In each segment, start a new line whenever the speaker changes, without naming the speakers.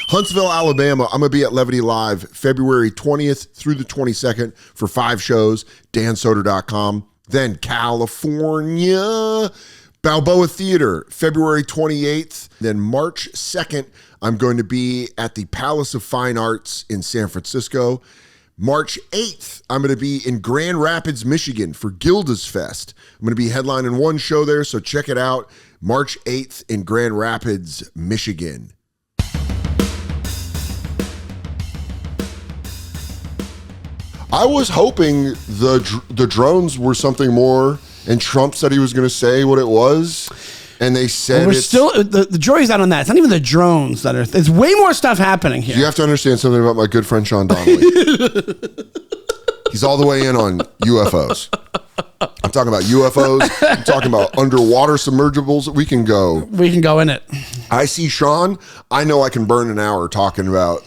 Huntsville, Alabama, I'm going to be at Levity Live February 20th through the 22nd for 5 shows, dansoder.com. Then California, Balboa Theater, February 28th. Then March 2nd, I'm going to be at the Palace of Fine Arts in San Francisco. March 8th, I'm going to be in Grand Rapids, Michigan for Gilda's Fest. I'm going to be headlining one show there, so check it out. March 8th in Grand Rapids, Michigan. I was hoping the drones were something more, and Trump said he was going to say what it was, and they said
we're still the jury's out on that. It's not even the drones that are. There's way more stuff happening here.
You have to understand something about my good friend Sean Donnelly. He's all the way in on UFOs. I'm talking about UFOs. I'm talking about underwater submersibles. We can go
in it.
I see Sean. I know I can burn an hour talking about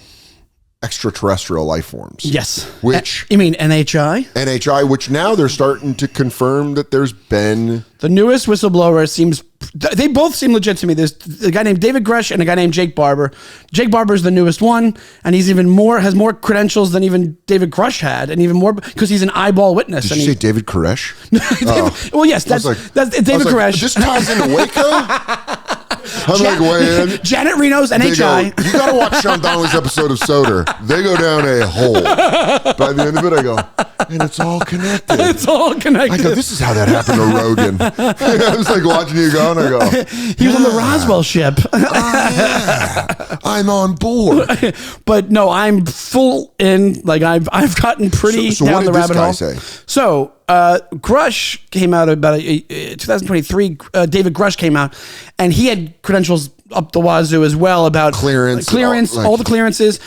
extraterrestrial life forms.
Yes.
Which
you mean NHI?
NHI, which now they're starting to confirm that there's been
the newest whistleblower seems. They both seem legit to me. There's a guy named David Grush and a guy named Jake Barber. Jake Barber is the newest one, and he's has more credentials than even David Grush had, and even more because he's an eyeball witness.
Did you say David Koresh?
Well, yes, that's David Koresh.
This ties into Waco. I'm like, way in.
Janet Reno's NHI.
You got to watch Sean Donnelly's episode of Soder. They go down a hole. By the end of it, I go, and it's all connected.
It's all connected.
I go, this is how that happened to Rogan. I was like watching you go, and I go,
he was on the Roswell ship.
Yeah, I'm on board.
But no, I'm full in. Like I've gotten pretty down the rabbit hole.
Say?
So Grush came out about 2023. David Grush came out, and he had credentials up the wazoo as well about
clearance,
all the clearances,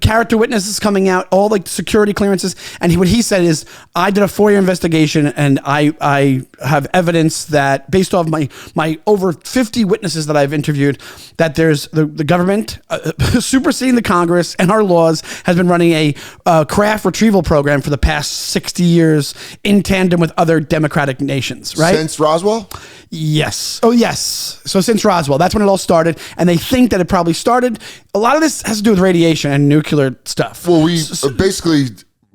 character witnesses coming out, all like security clearances. And what he said is, I did a 4-year investigation, and I have evidence that based off my over 50 witnesses that I've interviewed, that there's the government superseding the Congress and our laws has been running a craft retrieval program for the past 60 years in tandem with other democratic nations, right?
Since Roswell?
Yes. Oh, yes. So since Roswell, that's when it all started, and they think that it probably started. A lot of this has to do with radiation and nuclear stuff.
Well, we basically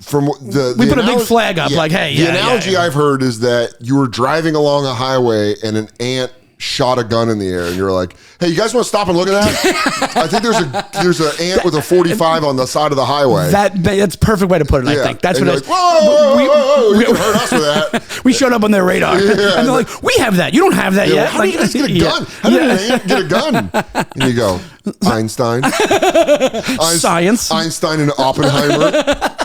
from
we put a big flag up, like, hey.
The analogy I've heard is that you were driving along a highway and an ant shot a gun in the air, and you're like, hey, you guys want to stop and look at that? I think there's an ant with a 45 on the side of the highway.
That's a perfect way to put it. I think that's
and
what it is.
Like, whoa, you can hurt us with that.
We showed up on their radar, and they're like, we have that. You don't have that yet.
How do you guys get a gun? How did an ant get a gun? And you go, Einstein,
science,
Einstein and Oppenheimer.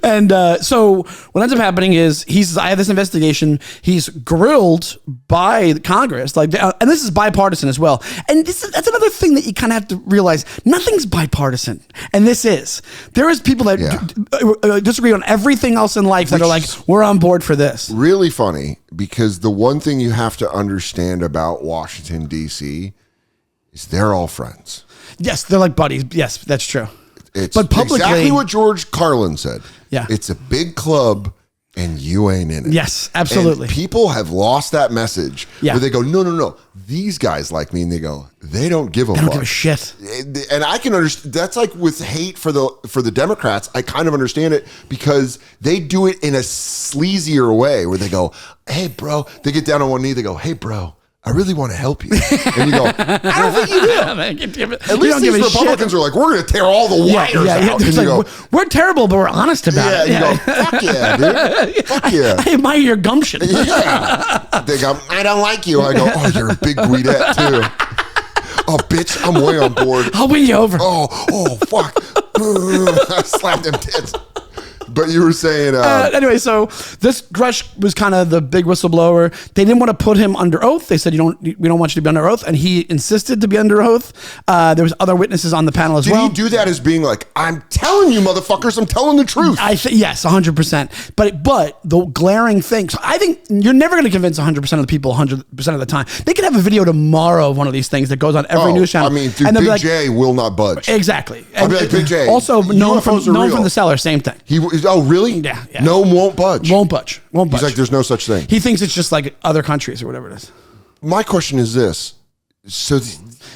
And so what ends up happening is he says, I have this investigation. He's grilled by Congress, and this is bipartisan as well. And that's another thing that you kind of have to realize. Nothing's bipartisan, and this is. There is people that disagree on everything else in life that are like, we're on board for this.
Really funny, because the one thing you have to understand about Washington, D.C. is they're all friends.
Yes, they're like buddies. Yes, that's true.
It's
but publicly,
exactly what George Carlin said.
Yeah.
It's a big club and you ain't in it.
Yes, absolutely.
And people have lost that message where they go, no. These guys like me, and they go, they don't give a fuck.
They don't give a shit.
And I can understand. That's like with hate for the Democrats. I kind of understand it because they do it in a sleazier way where they go, hey, bro. They get down on one knee. They go, hey, bro. I really want to help you. And you go, I don't think you do. At least these Republicans are like, we're going to tear all the wires out. And you go,
we're terrible, but we're honest about it.
You go, fuck yeah, dude. Fuck yeah.
I admire your gumption.
Yeah. They go, I don't like you. I go, oh, you're a big guidette too. Oh, bitch, I'm way on board.
I'll win you over.
Oh, fuck. I slapped them tits. But you were saying...
anyway, so this Grush was kind of the big whistleblower. They didn't want to put him under oath. They said, we don't want you to be under oath. And he insisted to be under oath. There was other witnesses on the panel as well.
Did he do that as being like, I'm telling you, motherfuckers, I'm telling the truth?
Yes, 100%. But the glaring thing... So I think you're never going to convince 100% of the people 100% of the time. They could have a video tomorrow of one of these things that goes on every news channel.
I mean, dude, Big J will not budge.
Exactly.
I'll be like, Big J.
Also, known from the cellar, same thing.
Oh, really?
Yeah.
No, won't budge.
Won't budge.
He's like, there's no such thing.
He thinks it's just like other countries or whatever it is.
My question is this. So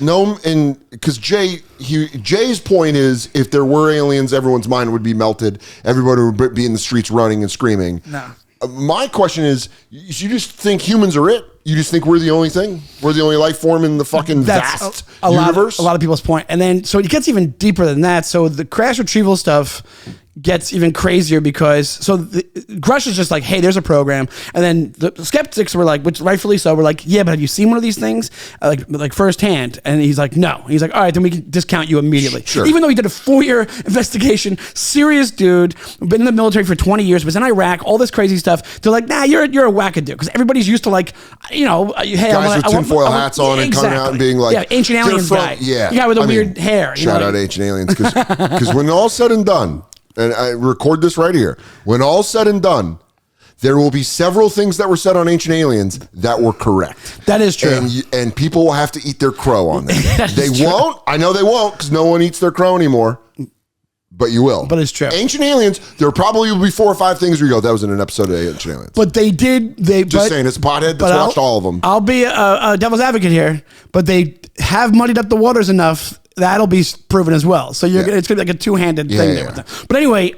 No, and because Jay's point is, if there were aliens, everyone's mind would be melted. Everybody would be in the streets running and screaming.
No.
My question is, you just think humans are it? You just think we're the only thing? We're the only life form in the fucking vast universe?
A lot of people's point. And then, so it gets even deeper than that. So the crash retrieval stuff gets even crazier because Grush is just like, hey, there's a program. And then the skeptics were like, which rightfully so, were like, yeah, but have you seen one of these things? Like firsthand. And he's like, no. He's like, all right, then we can discount you immediately.
Sure.
Even though he did a 4-year investigation, serious dude, been in the military for 20 years, was in Iraq, all this crazy stuff. They're like, nah, you're a wackadoo. Because everybody's used to like, hey,
guys with tinfoil hats on and coming out and being like,
yeah, ancient aliens guy.
Yeah.
The guy with the weird hair.
Shout out ancient aliens. Because when all's said and done, and I record this right here, when all's said and done, there will be several things that were said on Ancient Aliens that were correct.
That is true.
And people will have to eat their crow on that. They won't. I know they won't because no one eats their crow anymore. But you will.
But it's true.
Ancient Aliens, there probably will be 4 or 5 things where you go, that was in an episode of Ancient Aliens.
But they did.
Just saying, it's a pothead that's watched all of them.
I'll be a devil's advocate here, but they have muddied up the waters enough. That'll be proven as well. So it's going to be like a two-handed thing there with them. But anyway,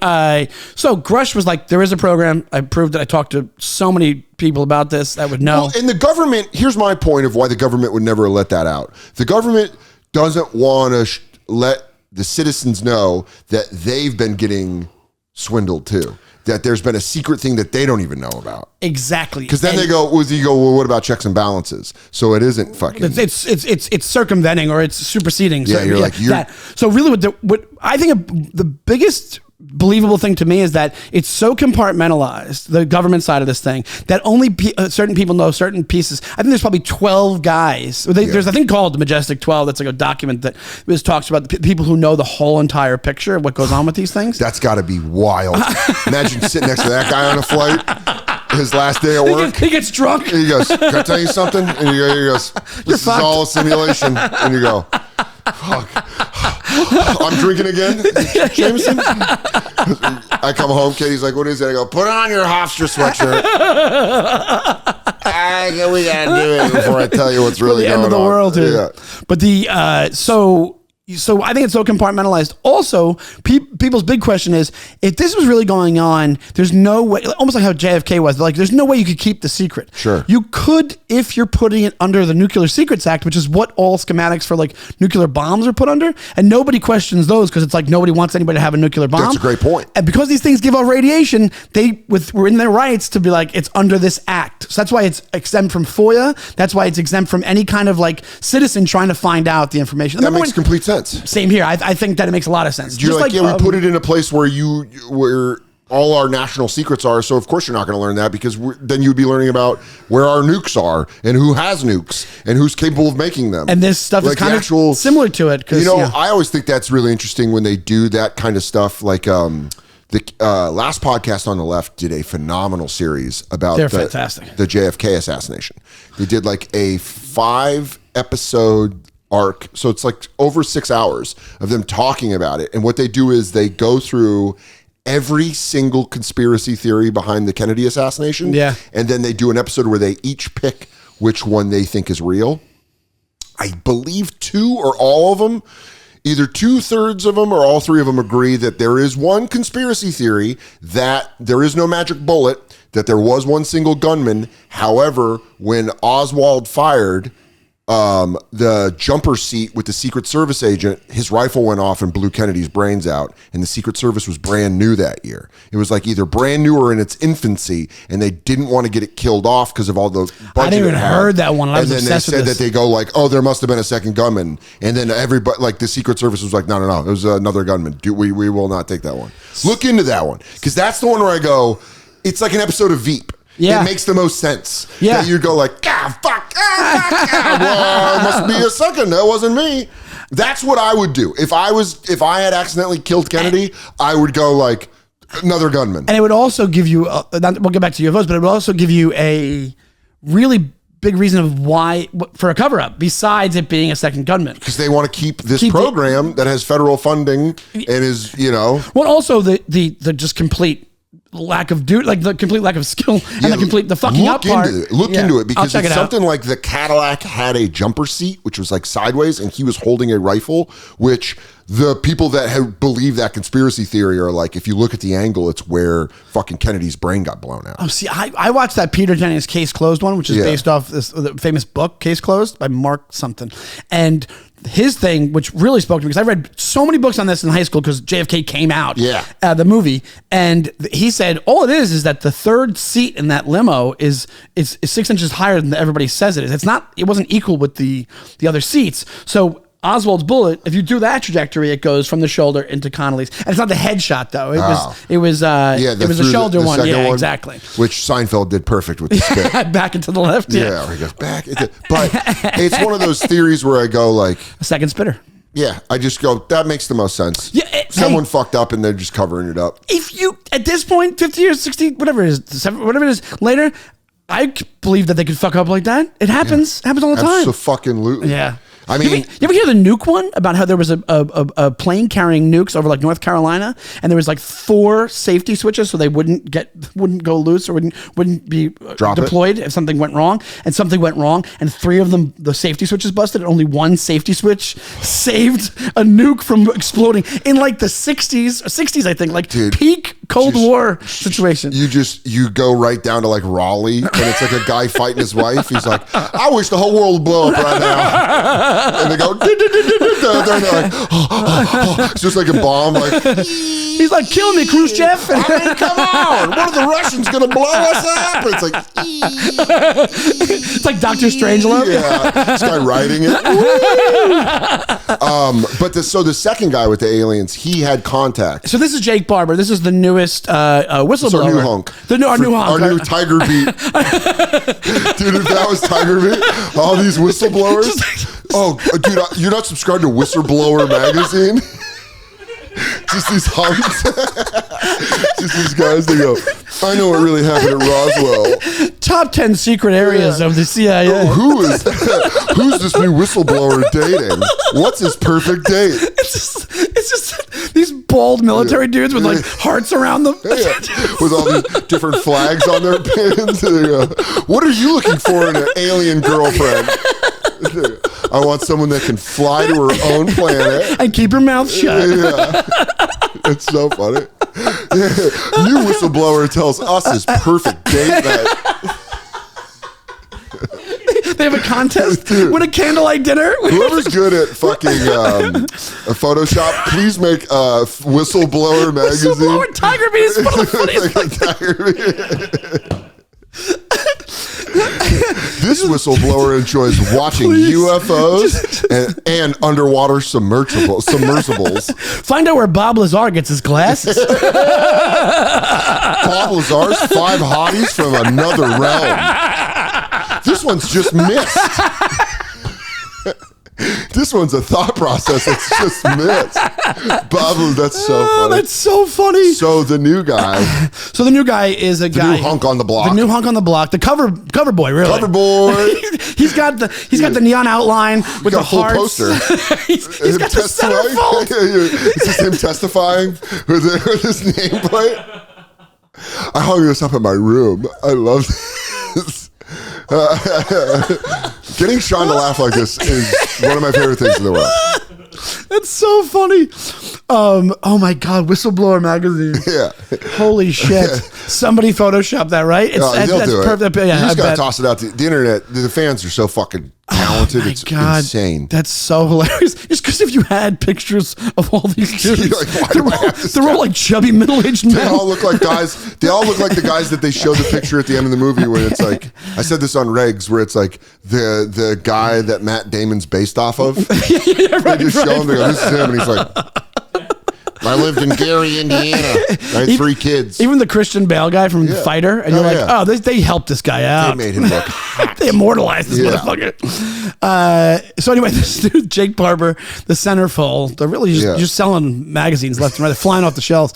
so Grush was like, there is a program. I proved that. I talked to so many people about this that would know.
Well, and the government, here's my point of why the government would never let that out. The government doesn't want to let the citizens know that they've been getting swindled too. That there's been a secret thing that they don't even know about.
Exactly.
Because then they go, well, what about checks and balances? So it isn't fucking.
It's circumventing or it's superseding.
Yeah, you're like,
that. So really what I think the biggest believable thing to me is that it's so compartmentalized, the government side of this thing, that only certain people know certain pieces. I think there's probably 12 guys. There's a thing called the Majestic 12 that's like a document that talks about the people who know the whole entire picture of what goes on with these things.
That's got to be wild. Imagine sitting next to that guy on a flight. His last day at work.
He gets drunk.
And he goes, can I tell you something? And he goes, this is all a simulation. And you go, fuck. I'm drinking again, Jameson. I come home, Katie's like, what is it? I go, put on your Hofstra sweatshirt. We gotta do it before I tell you what's really going on.
The end of the world here.
Yeah.
But so I think it's so compartmentalized. Also, people's big question is, if this was really going on, there's no way, almost like how JFK was, like there's no way you could keep the secret.
Sure.
You could if you're putting it under the Nuclear Secrets Act, which is what all schematics for like nuclear bombs are put under, and nobody questions those because it's like nobody wants anybody to have a nuclear bomb.
That's a great point.
And because these things give off radiation, were in their rights to be like, it's under this act. So that's why it's exempt from FOIA. That's why it's exempt from any kind of like citizen trying to find out the information.
That makes complete sense.
Same here. I think that it makes a lot of sense.
You're like, we put it in a place where where all our national secrets are. So of course you're not going to learn that because then you'd be learning about where our nukes are and who has nukes and who's capable of making them.
And this stuff
like
is kind of similar to it.
I always think that's really interesting when they do that kind of stuff. Like the last podcast on the left did a phenomenal series about the JFK assassination. They did like a 5-episode arc, so it's like over 6 hours of them talking about it. And what they do is they go through every single conspiracy theory behind the Kennedy assassination, and then they do an episode where they each pick which one they think is real. I believe 2 or all of them, either 2/3 of them or all 3 of them agree that there is one conspiracy theory that there is no magic bullet, that there was one single gunman. However, when Oswald fired the jumper seat with the Secret Service agent, his rifle went off and blew Kennedy's brains out, and the Secret Service was brand new that year. It was like either brand new or in its infancy, and they didn't want to get it killed off because of all the budget.
I didn't even heard that one.
And then they said that they go like, oh, there must have been a second gunman, and then everybody, like the Secret Service was like, no, it was another gunman. We will not take that one. Look into that one, because that's the one where I go, it's like an episode of Veep.
Yeah.
It makes the most sense.
Yeah.
That you go like, fuck, well, it must be a second. That wasn't me. That's what I would do. If I had accidentally killed Kennedy, I would go like, another gunman.
And it would also give you, we'll get back to UFOs, but it would also give you a really big reason of why, for a cover-up, besides it being a second gunman. Because
they want to keep this program that has federal funding and is,
Well, also the just complete lack of like the complete lack of skill and the fucking up part.
Look into it because it's something
out.
like the Cadillac had a jumper seat, which was like sideways, and he was holding a rifle, which the people that have believed that conspiracy theory are like, if you look at the angle, it's where fucking Kennedy's brain got blown out.
Oh, see, I watched that Peter Jennings Case Closed one, which is based off the famous book Case Closed by Mark something. And his thing, which really spoke to me, because I read so many books on this in high school because JFK came out, the movie, and he said all it is that the third seat in that limo is 6 inches higher than everybody says it is. It wasn't equal with the other seats. So Oswald's bullet, if you do that trajectory, it goes from the shoulder into Connolly's, and it's not the headshot though. It was a shoulder one. Yeah, one, exactly.
Which Seinfeld did perfect with the spit.
Back into the left.
Yeah, where he goes back. But it's one of those theories where I go like
a second spitter.
Yeah, I just go, that makes the most sense. Yeah, someone fucked up and they're just covering it up.
If you at this point, 50 years, 60, whatever it is later, I believe that they could fuck up like that. It happens. Happens all the time.
Absolutely.
Yeah.
I mean,
you ever hear the nuke one about how there was a plane carrying nukes over like North Carolina, and there was like 4 safety switches so they wouldn't go loose or wouldn't be deployed if something went wrong, and something went wrong, and 3 of them, the safety switches busted, and only 1 safety switch saved a nuke from exploding in like the 60s, I think, like peak Cold War situation.
You go right down to like Raleigh, and it's like a guy fighting his wife. He's like, I wish the whole world would blow up right now. And they go, they're like, it's just like a bomb. Like,
he's like, kill me, Khrushchev.
I mean, come on. What are the Russians going to blow us up? It's like,
it's like Dr. Strangelove.
Yeah, this guy writing it. But the second guy with the aliens, he had contact.
So this is Jake Barber. This is the newest whistleblower.
So our new hunk.
Our new hunk.
Our new Tiger Beat. Dude, if that was Tiger Beat, all these whistleblowers. Oh, dude, you're not subscribed to Whistleblower magazine? Just these hunks. Just these guys, they go, I know what really happened at Roswell.
Top 10 secret areas of the CIA.
Oh, who's this new whistleblower dating? What's his perfect date?
It's just these bald military dudes with like hearts around them.
With all these different flags on their pins. What are you looking for in an alien girlfriend? I want someone that can fly to her own planet
and keep her mouth shut.
Yeah. It's so funny. New whistleblower tells us his perfect date night.
They have a contest with a candlelight dinner.
Whoever's good at fucking Photoshop, please make a Whistleblower magazine.
Whistleblower Tiger Beat is one of the funniest things.
This whistleblower enjoys watching UFOs and underwater submersibles.
Find out where Bob Lazar gets his glasses.
Bob Lazar's 5 hotties from another realm. This one's just missed. This one's a thought process that's just missed. Bob, that's so funny.
That's so funny.
So the new guy.
Is a guy.
The new hunk on the block.
The new hunk on the block. The cover boy, really.
Cover boy.
he's got the neon outline with the
whole
hearts.
poster.
he's got the centerfold.
Is this him testifying with his nameplate? I hung this up in my room. I love this. Getting Sean to laugh like this is one of my favorite things in the world.
It's so funny. Oh my God, Whistleblower magazine.
Yeah.
Holy shit. Somebody photoshopped that, right?
They'll do it.
Yeah,
you just got to toss it out. The internet, the fans are so fucking talented.
Oh
it's insane.
That's so hilarious. Just because if you had pictures of all these dudes, they're all like chubby middle-aged men.
They all look like guys. They all look like the guys that they show the picture at the end of the movie where it's like, I said this on Regs, where it's like the guy that Matt Damon's based off of. They just show him, they go, this is him, and he's like, I lived in Gary, Indiana. I had 3 kids.
Even the Christian Bale guy from Fighter, and you're like, oh, they helped this guy out.
They made him look hot.
They immortalized this motherfucker. So anyway, this dude, Jake Barber, the centerfold, they're really just selling magazines left and right. They're flying off the shelves.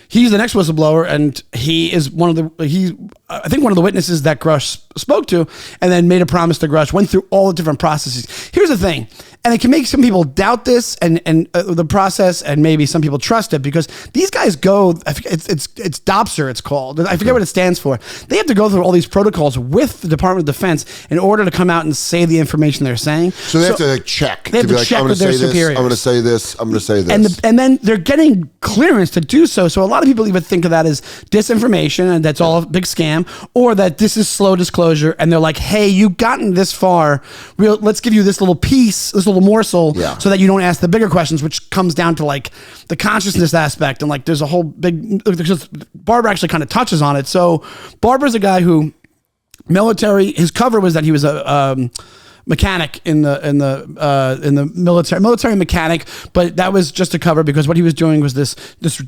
He's the next whistleblower, and he is I think one of the witnesses that Grush spoke to, and then made a promise to Grush, went through all the different processes. Here's the thing. And it can make some people doubt this and the process, and maybe some people trust it, because these guys go, it's DOPSR, it's called. I forget what it stands for. They have to go through all these protocols with the Department of Defense in order to come out and say the information they're saying.
So they have to check.
They have to check with their superiors.
I'm going to say this. I'm going to say this.
And then they're getting clearance to do so. So a lot of people even think of that as disinformation, and that's all a big scam, or that this is slow disclosure. And they're like, hey, you've gotten this far. Let's give you this little piece, this little morsel, so that you don't ask the bigger questions, which comes down to like the consciousness aspect. And like there's a whole big, Barber actually kind of touches on it. So Barber's a guy who military, his cover was that he was a mechanic in the military mechanic, but that was just a cover because what he was doing was this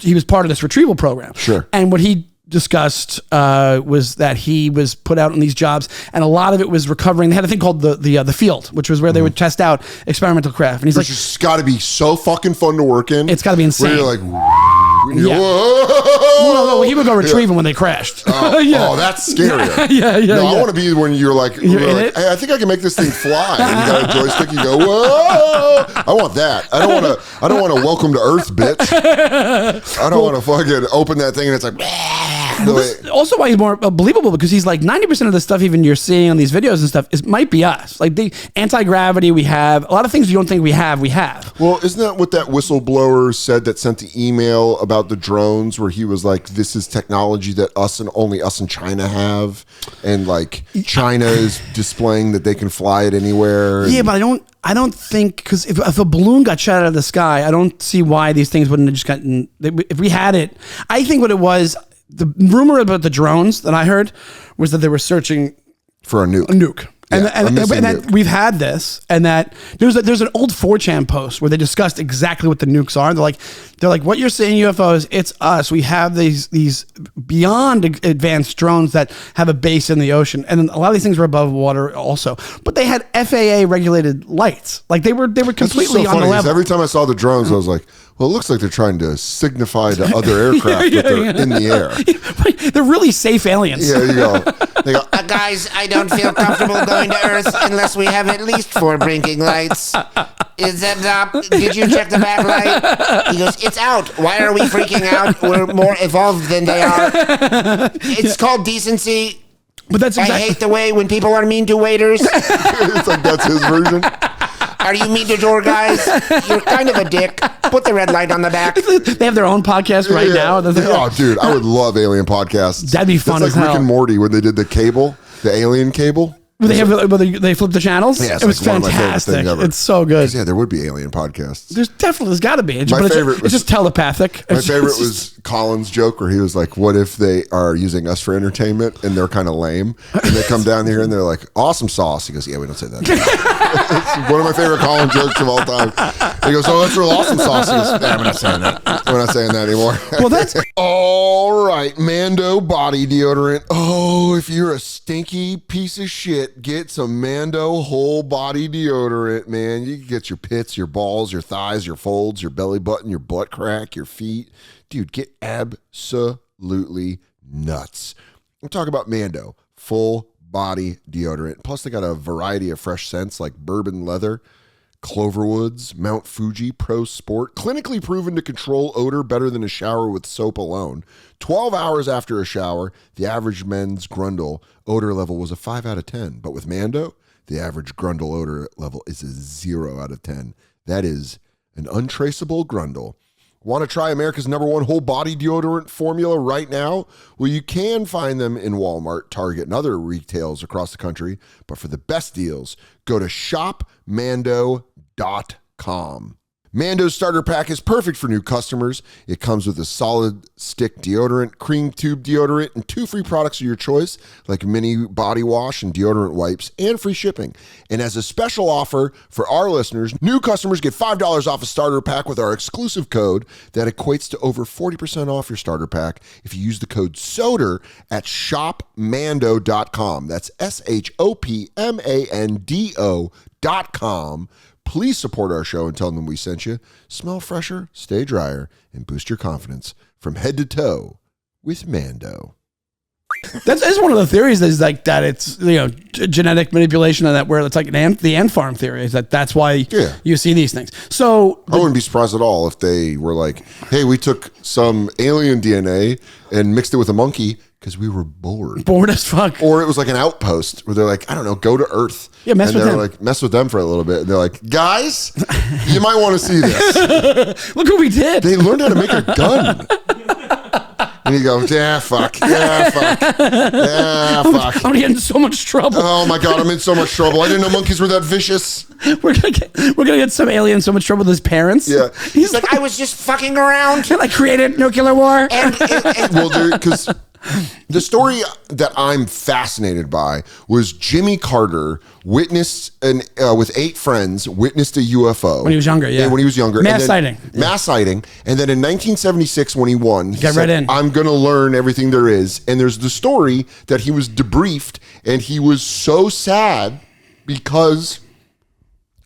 he was part of this retrieval program.
Sure.
And what he discussed was that he was put out on these jobs, and a lot of it was recovering. They had a thing called the field, which was where they would test out experimental craft. And he's
which has got to be so fucking fun to work in.
It's got to be insane.
Where you're like,
no, he would go retrieve them when they crashed.
Oh, that's scarier. No, I want to be when you're like, hey, I think I can make this thing fly. And you got a joystick, you go, whoa! I want that. I don't want to welcome to Earth, bitch. I don't want to fucking open that thing and it's like.
Well, this is also why he's more believable, because he's like 90% of the stuff even you're seeing on these videos and stuff might be us. Like the anti-gravity we have, a lot of things you don't think we have. Well,
isn't that what that whistleblower said that sent the email about the drones, where he was like, this is technology that only us and China have, and like China is displaying that they can fly it anywhere.
Yeah, but I don't think, because if a balloon got shot out of the sky, I don't see why these things wouldn't have just gotten, if we had it. I think what it was, the rumor about the drones that I heard was that they were searching
for a nuke.
And we've had this, and that there's an old 4chan post where they discussed exactly what the nukes are. They're like, what you're seeing UFOs, it's us. We have these beyond advanced drones that have a base in the ocean, and a lot of these things were above water also. But they had FAA regulated lights, like they were completely on the level.
Every time I saw the drones, I was like, well, it looks like they're trying to signify to other aircraft that they're in the air.
They're really safe aliens.
Yeah, you go. They go,
guys, I don't feel comfortable going to Earth unless we have at least 4 blinking lights. Is that up? Did you check the back light? He goes, it's out. Why are we freaking out? We're more evolved than they are. It's called decency.
But that's
I hate the way when people are mean to waiters.
It's like that's his version.
Are you mean to door guys? You're kind of a dick. Put the red light on the back.
They have their own podcast right now.
Oh, dude, I would love alien podcasts.
That'd be fun.
It's like Rick and Morty when they did the cable, the alien cable.
They flip the channels.
Yeah,
it was fantastic. It's so good.
Yeah, there would be alien podcasts.
There's got to be.
My favorite
it's just telepathic.
My favorite was Colin's joke where he was like, "What if they are using us for entertainment and they're kind of lame, and they come down here and they're like, awesome sauce." He goes, "Yeah, we don't say that." It's one of my favorite Colin jokes of all time. He goes, "Oh, that's real awesome sauce." He goes, "Nah, we're not saying that. We're not saying that anymore."
Well, that's
all right. Mando body deodorant. Oh, if you're a stinky piece of shit, get some Mando whole body deodorant, man. You can get your pits, your balls, your thighs, your folds, your belly button, your butt crack, your feet. Dude, get absolutely nuts. I'm talking about Mando full body deodorant. Plus, they got a variety of fresh scents like bourbon leather, Cloverwoods, Mount Fuji, Pro Sport, clinically proven to control odor better than a shower with soap alone. 12 hours after a shower, the average men's Grundle odor level was a 5 out of 10. But with Mando, the average Grundle odor level is a 0 out of 10. That is an untraceable Grundle. Want to try America's #1 whole body deodorant formula right now? Well, you can find them in Walmart, Target, and other retails across the country. But for the best deals, go to shopmando.com. Mando's starter pack is perfect for new customers. It comes with a solid stick deodorant, cream tube deodorant, and 2 free products of your choice, like mini body wash and deodorant wipes, and free shipping. And as a special offer for our listeners, new customers get $5 off a starter pack with our exclusive code that equates to over 40% off your starter pack if you use the code Soder at shopmando.com. That's shopmando.com. Please support our show and tell them we sent you. Smell fresher, stay drier, and boost your confidence from head to toe with Mando.
That's one of the theories is like that it's genetic manipulation and that where it's like the ant farm theory is that's why you see these things. So
I wouldn't be surprised at all if they were like, hey, we took some alien DNA and mixed it with a monkey because we were bored.
Bored as fuck.
Or it was like an outpost where they're like, I don't know, go to Earth.
Yeah, mess with them.
Like, mess with them for a little bit. And they're like, guys, you might want to see this.
Look what we did.
They learned how to make a gun. And you go, yeah, fuck. Yeah, fuck. Yeah, fuck.
I'm gonna get in so much trouble.
Oh my God, I'm in so much trouble. I didn't know monkeys were that vicious.
We're gonna get some alien in so much trouble with his parents.
Yeah.
He's like, I was just fucking around.
I created nuclear war.
Well, because the story that I'm fascinated by was Jimmy Carter witnessed with 8 friends witnessed a UFO
when he was younger. Yeah,
when he was younger,
mass sighting.
Mass sighting, and then in 1976 when he won, he said,
right in.
I'm going to learn everything there is. And there's the story that he was debriefed, and he was so sad because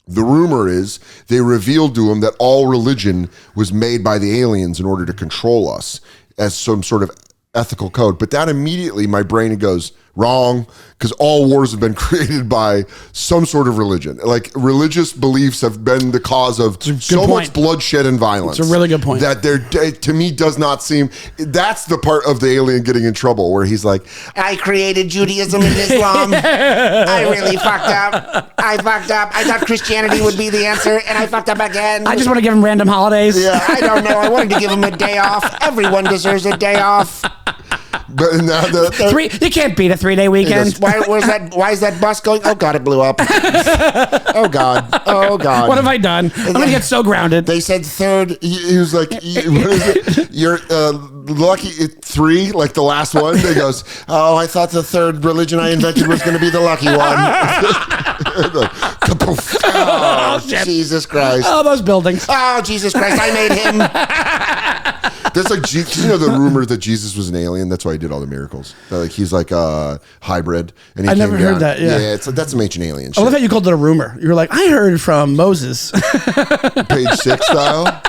the rumor is they revealed to him that all religion was made by the aliens in order to control us as some sort of ethical code. But that immediately my brain goes wrong, because all wars have been created by some sort of religion. Like religious beliefs have been the cause of so much bloodshed and violence.
It's a really good point.
That there, to me, does not seem. That's the part of the alien getting in trouble where he's like,
I created Judaism and Islam. I really fucked up. I fucked up. I thought Christianity would be the answer, and I fucked up again.
I just want to give him random holidays.
Yeah, I don't know. I wanted to give him a day off. Everyone deserves a day off.
but now
you can't beat a 3-day weekend.
Why is that bus going? Oh God, it blew up. Oh God.
What have I done? I'm gonna get so grounded.
They said third.
He was like, what is it? You're lucky 3, like the last one. He goes, oh, I thought the third religion I invented was going to be the lucky one. Oh, Jesus Christ.
Oh, those buildings.
Oh, Jesus Christ, I made him.
That's like, the rumor that Jesus was an alien. That's why he did all the miracles. Like he's like a hybrid. And he
I never heard that. Yeah,
that's some ancient alien shit.
I love how you called it a rumor. You were like, I heard from Moses.
Page 6 style.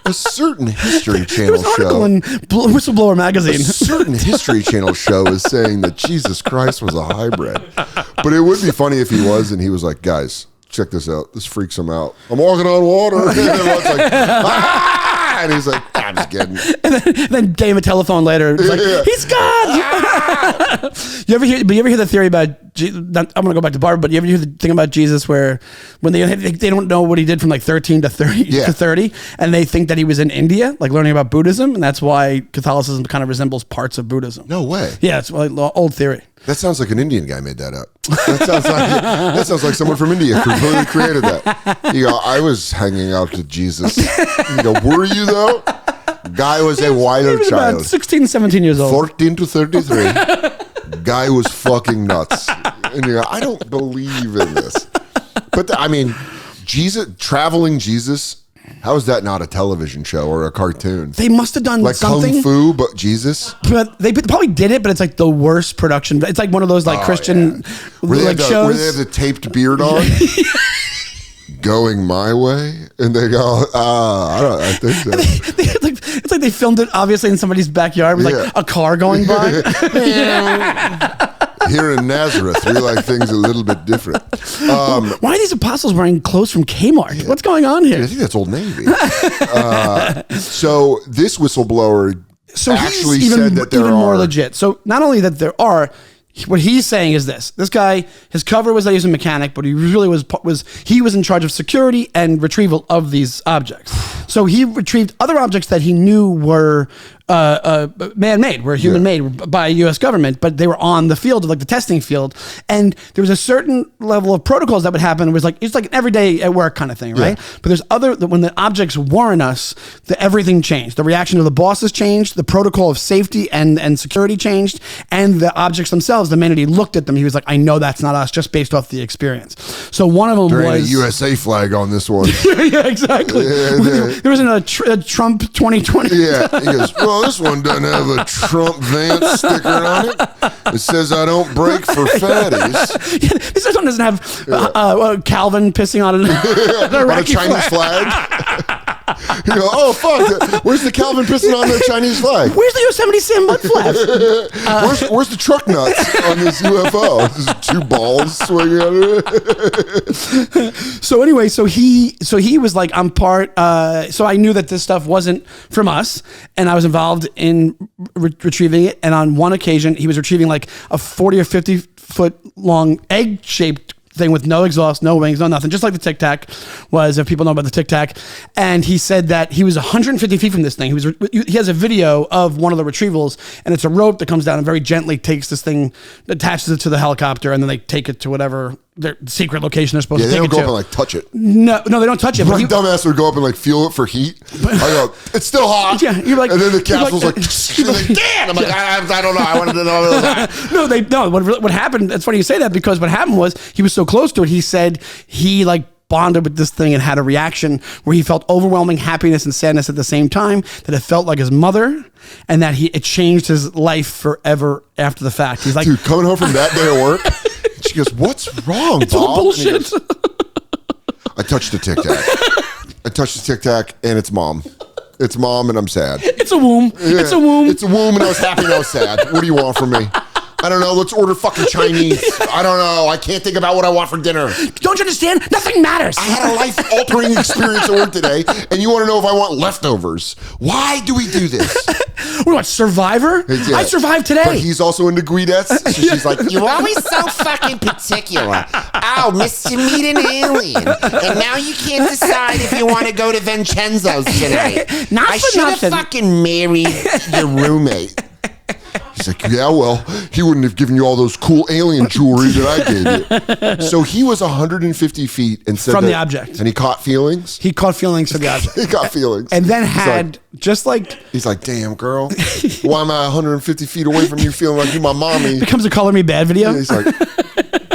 A certain History Channel
there was an article in Whistleblower magazine.
A certain History Channel show is saying that Jesus Christ was a hybrid. But it would be funny if he was, and he was like, guys, check this out. This freaks him out. I'm walking on water. And everyone's like, ah! And he's like, I'm just kidding.
And then gave him a telephone later. It's like, he's God. Ah! you ever hear the theory about I'm going to go back to Barbara, but you ever hear the thing about Jesus where when they don't know what he did from like 13 to 30, and they think that he was in India, like learning about Buddhism, and that's why Catholicism kind of resembles parts of Buddhism.
No way.
Yeah, it's an old theory.
That sounds like an Indian guy made that up. That sounds like someone from India completely created that. You go, I was hanging out with Jesus. You go, were you though? Guy was a wild child.
About 16, 17 years old.
14 to 33. Guy was fucking nuts. And you go, I don't believe in this. But traveling Jesus, how is that not a television show or a cartoon?
They must have done
like
something.
Kung Fu, but Jesus.
But they probably did it, but it's like the worst production. It's like one of those like Christian shows.
Where they have the taped beard on. Going my way, and they go, I think so.
It's like they filmed it obviously in somebody's backyard with like a car going by.
Here in Nazareth, we like things a little bit different.
Why are these apostles wearing clothes from Kmart? Yeah. What's going on here?
I think that's Old Navy. So this whistleblower actually said that there are
more legit. So not only that there are. What he's saying is this guy, his cover was that he was a mechanic, but he really was in charge of security and retrieval of these objects. So he retrieved other objects that he knew were man-made, were human-made by U.S. government, but they were on the field, like the testing field. And there was a certain level of protocols that would happen. It was like, it's like an everyday at work kind of thing, right? Yeah. But there's when the objects warn us, everything changed. The reaction of the bosses changed, the protocol of safety and security changed, and the objects themselves, the minute he looked at them, he was like, I know that's not us, just based off the experience. So one of them
there
was...
ain't a USA flag on this one.
Yeah, exactly. There wasn't a Trump 2020.
Yeah, he goes, well, this one doesn't have a Trump Vance sticker on it. It says I don't break for fatties.
Yeah, this one doesn't have Calvin pissing on an Iraqi
Chinese flag. You go, oh fuck, where's the Calvin pissing on the Chinese flag?
Where's the Yosemite Sam mud flaps?
Where's the truck nuts on this UFO? Just two balls swinging out of it.
So anyway, so he was like, I'm part. So I knew that this stuff wasn't from us, and I was involved in retrieving it. And on one occasion, he was retrieving like a 40 or 50 foot long egg shaped thing with no exhaust, no wings, no nothing, just like the Tic Tac was, if people know about the Tic Tac. And he said that he was 150 feet from this thing. He has a video of one of the retrievals, and it's a rope that comes down and very gently takes this thing, attaches it to the helicopter, and then they take it to whatever their secret location they're supposed to take it to.
They don't go up and like touch it.
No, they don't touch it.
My dumbass would go up and like feel it for heat. I go, it's still hot.
Yeah, you're like,
and then the capsule's like damn. I'm like, I don't know. I wanted to know that.
No. What happened? It's funny you say that, because what happened was he was so close to it. He said he like bonded with this thing and had a reaction where he felt overwhelming happiness and sadness at the same time, that it felt like his mother, and that it changed his life forever after the fact. He's like,
dude, coming home from that day of work, she goes, what's wrong,
it's
Bob?
all bullshit.
Goes, I touched the Tic Tac and it's mom. It's mom and I'm sad.
It's a womb.
Yeah,
it's a womb.
It's a womb and I was happy and I was sad. What do you want from me? I don't know. Let's order fucking Chinese. I don't know. I can't think about what I want for dinner.
Don't you understand? Nothing matters.
I had a life-altering experience at work today, and you want to know if I want leftovers. Why do we do this?
What, Survivor?
Yeah.
I survived today.
But he's also into Guidettes, so she's like,
You're always so fucking particular. Oh, Mr. Meet an Alien. And now you can't decide if you want to go to Vincenzo's tonight. I should have fucking married your roommate.
He's like, yeah, well, he wouldn't have given you all those cool alien jewelry that I gave you. So he was 150 feet and said
from the object.
And he caught feelings?
He caught feelings for the object.
He caught feelings.
And then had,
he's like, damn, girl, why am I 150 feet away from you feeling like you're my mommy?
Becomes a Color Me Bad video.
And he's like,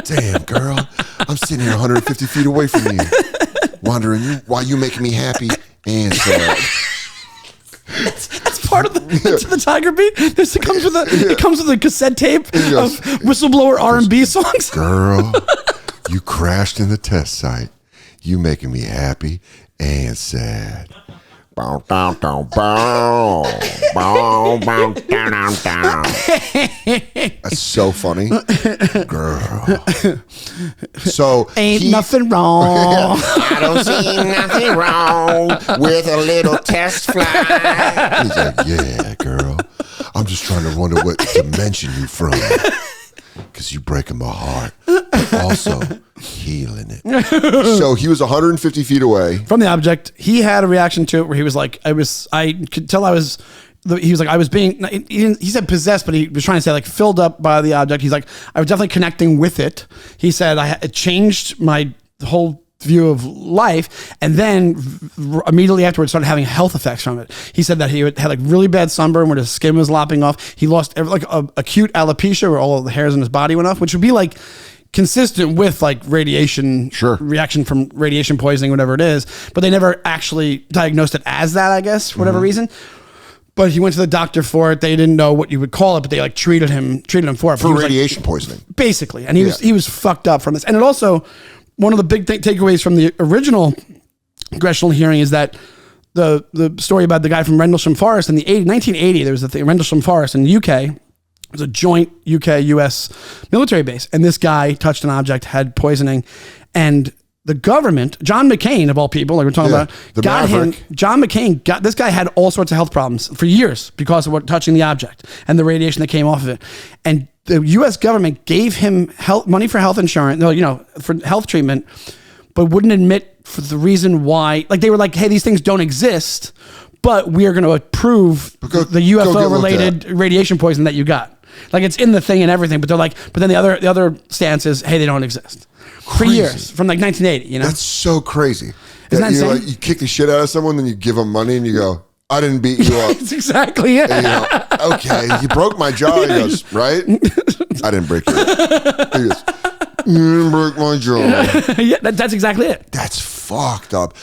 damn, girl, I'm sitting here 150 feet away from you, wondering why you making me happy and sad.
That's part of the Tiger Beat. It comes with a cassette tape of whistleblower R&B songs.
Girl, you crashed in the test site. You making me happy and sad. Bow, bow, bow, bow. Bow, bow, down, down. That's so funny. Girl. So
ain't nothing wrong.
I don't see nothing wrong with a little test flight.
He's like, yeah, girl. I'm just trying to wonder what dimension you from. Because you're breaking my heart, but also healing it. So he was 150 feet away
from the object. He had a reaction to it where he was like, I could tell I was, he was like, I was being, he said possessed, but he was trying to say like filled up by the object. He's like, I was definitely connecting with it. He said, it changed my whole view of life, and then immediately afterwards started having health effects from it. He said that he had like really bad sunburn where his skin was lopping off. He lost like acute alopecia where all of the hairs in his body went off, which would be like consistent with like radiation reaction from radiation poisoning, whatever it is. But they never actually diagnosed it as that, I guess, for whatever reason. But he went to the doctor for it. They didn't know what you would call it, but they like treated him for it.
For radiation poisoning,
basically. And he was fucked up from this. And it also, one of the big takeaways from the original congressional hearing is that the story about the guy from Rendlesham Forest in the 1980, there was a thing, Rendlesham Forest in the UK. It was a joint UK-US military base. And this guy touched an object, had poisoning. And the government, John McCain, of all people, like we're talking about, got him. John McCain this guy had all sorts of health problems for years because of touching the object and the radiation that came off of it. And the U.S. government gave him money for health insurance, for health treatment, but wouldn't admit for the reason why. Like they were like, hey, these things don't exist, but we are going to approve the UFO-related radiation poison that you got. Like it's in the thing and everything, but they're like, but then the other stance is, hey, they don't exist. For years, from like 1980,
That's so crazy.
Isn't that insane?
Like, you kick the shit out of someone, then you give them money and you go, I didn't beat you up.
That's exactly it.
And okay, you broke my jaw. He goes, right? I didn't break your He goes, you didn't break my jaw.
Yeah, that's exactly it.
That's fucked up.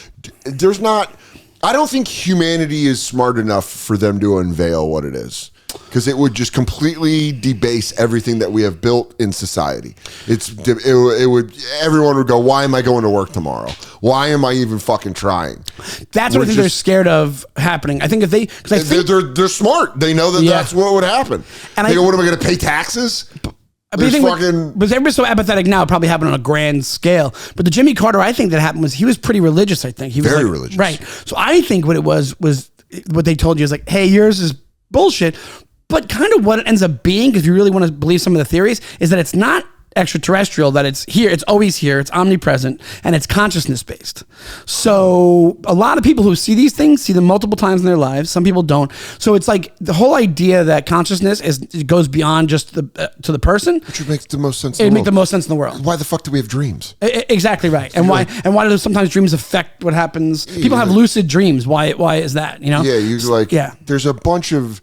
I don't think humanity is smart enough for them to unveil what it is. because it would just completely debase everything that we have built in society. It would everyone would go, why am I going to work tomorrow? Why am I even fucking trying?
That's what I think they're scared of happening. I think if
they're smart. They know that that's what would happen. And they go, what am I going to pay taxes?
But everybody's so apathetic now. It probably happened on a grand scale. But the Jimmy Carter, I think that happened was he was pretty religious. I think he was
very religious,
right? So I think what it was what they told you is like, hey, yours is bullshit. But kind of what it ends up being, if you really want to believe some of the theories, is that it's not extraterrestrial, that it's here, it's always here, it's omnipresent, and it's consciousness based. So a lot of people who see these things see them multiple times in their lives. Some people don't. So it's like the whole idea that consciousness it goes beyond just to the person.
Which makes the most sense.
It makes the most sense in the world.
Why the fuck do we have dreams?
Exactly right. And why do sometimes dreams affect what happens? People have lucid dreams. Why is that? You know?
Yeah, there's a bunch of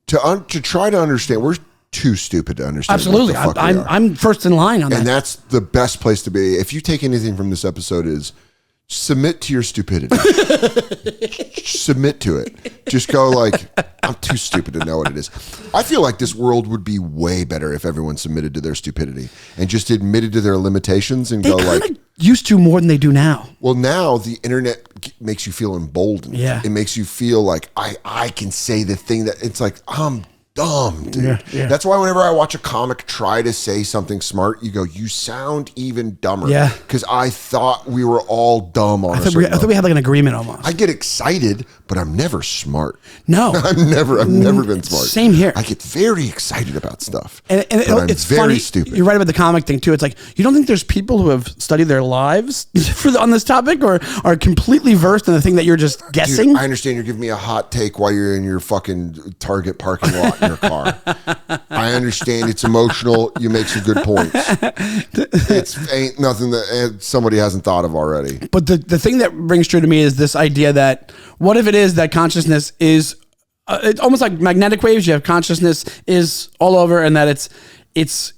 to try to understand. We're too stupid to understand.
Absolutely. I'm first in line on that.
And that's the best place to be. If you take anything from this episode is submit to your stupidity. Submit to it. Just go like, I'm too stupid to know what it is. I feel like this world would be way better if everyone submitted to their stupidity and just admitted to their limitations and
used to more than they do now.
Well, now the internet makes you feel emboldened.
Yeah.
It makes you feel like I can say the thing that it's like, I'm dumb, dude. Yeah. That's why whenever I watch a comic try to say something smart, you go, you sound even dumber.
Yeah.
Because I thought we were all dumb on
I thought we had like an agreement almost.
I get excited, but I'm never smart.
No.
I've never been smart.
Same here.
I get very excited about stuff.
And it's very funny, stupid. You're right about the comic thing too. It's like, you don't think there's people who have studied their lives on this topic or are completely versed in the thing that you're just guessing?
Dude, I understand you're giving me a hot take while you're in your fucking Target parking lot in your car. I understand it's emotional. You make some good points. It ain't nothing that somebody hasn't thought of already.
But the thing that rings true to me is this idea that what if it is that consciousness is it's almost like magnetic waves. You have consciousness is all over, and that it's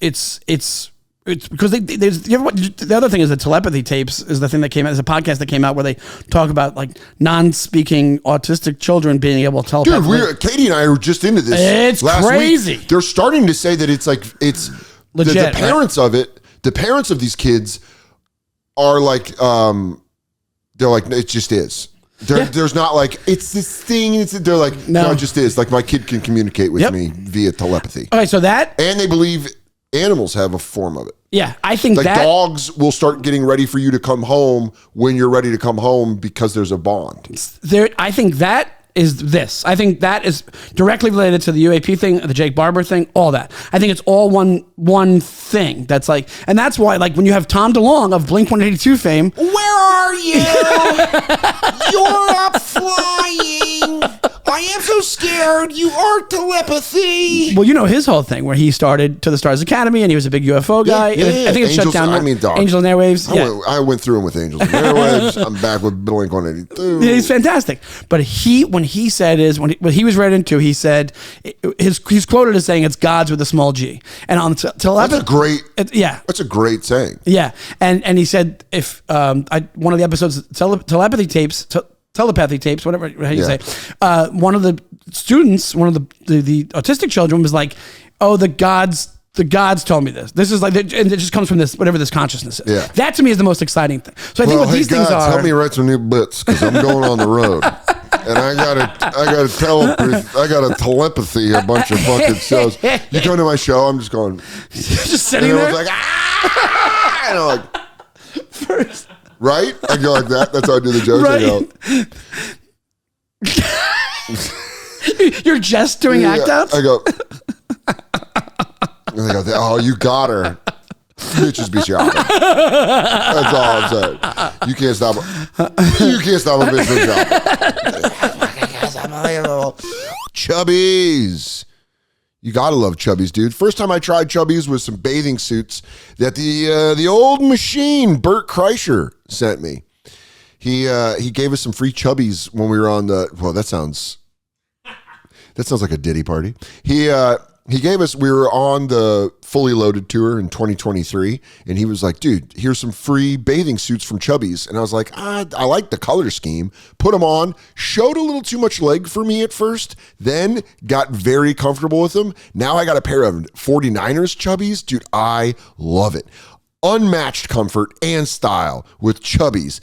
because the other thing is the telepathy tapes is the thing that came out. There's a podcast that came out where they talk about like non-speaking autistic children being able to telepathically.
Dude, Katie and I were just into this.
It's
last
crazy.
Week. They're starting to say that it's legit. The parents of it, the parents of these kids are like, they're like, it just is. There's not like, it's this thing. They're like, no, it just is. Like my kid can communicate with me via telepathy.
Okay, so that.
And they believe animals have a form of it.
Yeah, I think
like dogs will start getting ready for you to come home when you're ready to come home because there's a bond.
I think that is this. I think that is directly related to the UAP thing, the Jake Barber thing, all that. I think it's all one thing. That's like, and that's why, like, when you have Tom DeLonge of Blink-182 fame,
where are you? You're up flying. I am so scared. You are telepathy.
Well, you know his whole thing where he started To the Stars Academy and he was a big UFO guy.
Yeah.
I think it's shut down. Angels and Airwaves.
I went through him with Angels and Airwaves. I'm back with Blink-182.
Yeah, he's fantastic. But when he was read into, he said he's quoted as saying it's gods with a small G. And on telepathy,
that's a great saying.
Yeah, and he said if one of the episodes telepathy tapes, whatever how you say, one of the students, one of the autistic children was like, oh, the gods told me this. This is like, and it just comes from this, whatever this consciousness is.
Yeah.
That to me is the most exciting thing. So I think what these things are.
Help me write some new bits because I'm going on the road. And I got telepathy a bunch of fucking shows. You come to my show, I'm just going,
just sitting there.
And I was like, and I'm like, first, right? I go like that. That's how I do the jokes.
Right. You're just doing act outs.
I go. And they go, oh, you got her. Bitches be shopping. That's all I'm saying. You can't stop a bitch from shopping. Chubbies. You gotta love Chubbies, dude. First time I tried Chubbies was some bathing suits that the old machine Bert Kreischer sent me. He gave us some free Chubbies when we were on the. Well, that sounds like a Diddy party. he gave us, we were on the Fully Loaded tour in 2023, and he was like, dude, here's some free bathing suits from Chubby's. And I was like, I like the color scheme. Put them on, showed a little too much leg for me at first, then got very comfortable with them. Now I got a pair of 49ers Chubby's. Dude, I love it. Unmatched comfort and style with Chubby's.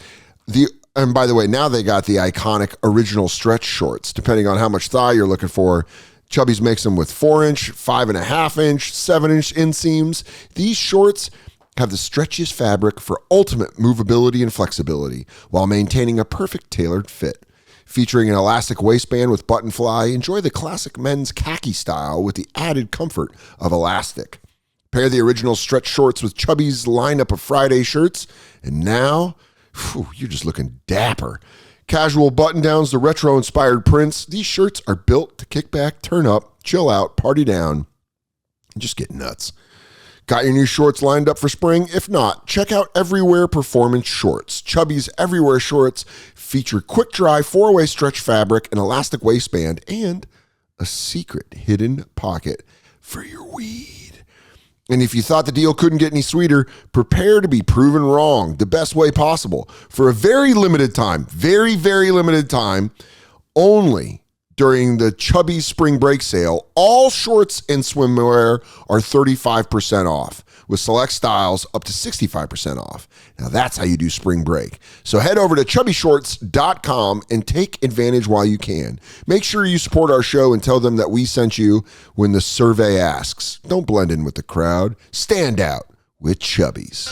And by the way, now they got the iconic original stretch shorts, depending on how much thigh you're looking for. Chubby's makes them with 4-inch, 5.5-inch, 7-inch inseams. These shorts have the stretchiest fabric for ultimate movability and flexibility while maintaining a perfect tailored fit. Featuring an elastic waistband with button fly, enjoy the classic men's khaki style with the added comfort of elastic. Pair the original stretch shorts with Chubby's lineup of Friday shirts, and now, you're just looking dapper. Casual button-downs to retro-inspired prints, these shirts are built to kick back, turn up, chill out, party down, and just get nuts. Got your new shorts lined up for spring? If not, check out Everywhere Performance Shorts. Chubby's Everywhere shorts feature quick-dry 4-way stretch fabric, an elastic waistband, and a secret hidden pocket for your weed. And if you thought the deal couldn't get any sweeter, prepare to be proven wrong the best way possible. For a very limited time, very, very limited time, only during the Chubby's Spring Break sale, all shorts and swimwear are 35% off, with select styles up to 65% off. Now that's how you do spring break. So head over to chubbyshorts.com and take advantage while you can. Make sure you support our show and tell them that we sent you when the survey asks. Don't blend in with the crowd. Stand out with Chubby's.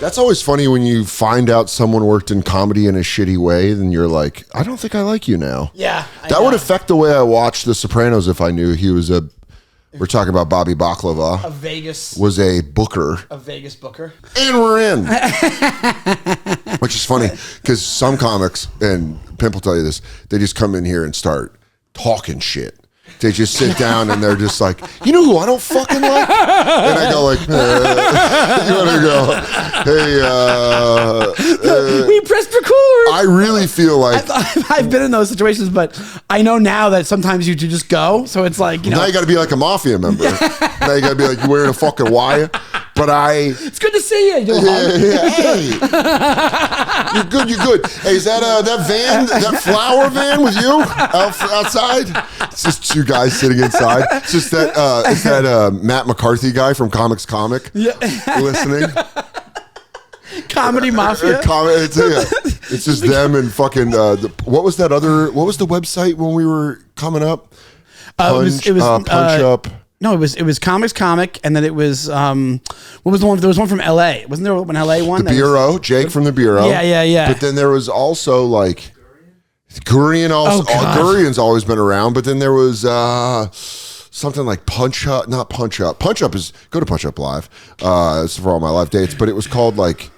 That's always funny when you find out someone worked in comedy in a shitty way, then you're like, I don't think I like you now.
Yeah.
That would affect the way I watched The Sopranos if I knew he was we're talking about Bobby Baklava.
A Vegas.
Was a booker.
A Vegas booker.
And we're in. Which is funny because some comics, and Pimp will tell you this, they just come in here and start talking shit. They just sit down and they're just like, you know who I don't fucking like? And I go like, you want to go, hey,
we pressed record.
I really feel like
I've been in those situations, but I know now that sometimes you just go. So it's like,
now you got to be like a mafia member. Now you got to be like, you wearing a fucking wire. But
it's good to see you.
Hey, you're good. You're good. Hey, is that that flower van with you outside? It's just two guys sitting inside. It's just that Matt McCarthy guy from Comics Comic listening.
Comedy Mafia.
It's just them and fucking. What was that other? What was the website when we were coming up? Punch Up.
No, it was Comics Comic, and then it was what was the one? There was one from L.A. Wasn't there an L.A. one?
The Bureau, Jake from the Bureau.
Yeah.
But then there was also like Gurion. Also, Gurion's always been around. But then there was something like Punch Up. Not Punch Up. Punch Up is go to Punch Up Live. It's for all my live dates. But it was called like.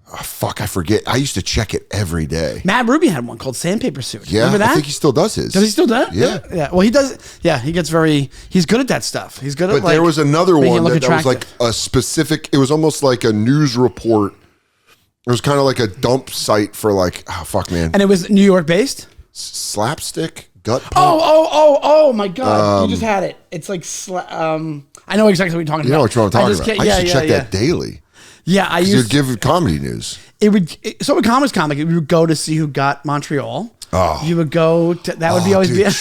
Oh, fuck, I forget. I used to check it every day.
Matt Ruby had one called Sandpaper Suit.
Yeah,
remember that?
I think he still does his.
Does he still do it?
Yeah.
Well, he does. Yeah, he gets he's good at that stuff. He's good at
But there was another one that was like a specific, it was almost like a news report. It was kind of like a dump site for like, oh, fuck, man.
And it was New York based?
Slapstick? Gut pump?
Oh, my God. You just had it. It's like, I know exactly what you're talking about.
You know what I'm talking about. I used to check that daily.
Yeah, I used
to give comedy news.
So with Comics Comic, you would go to see who got Montreal.
Oh,
you would go to that would be always
dude,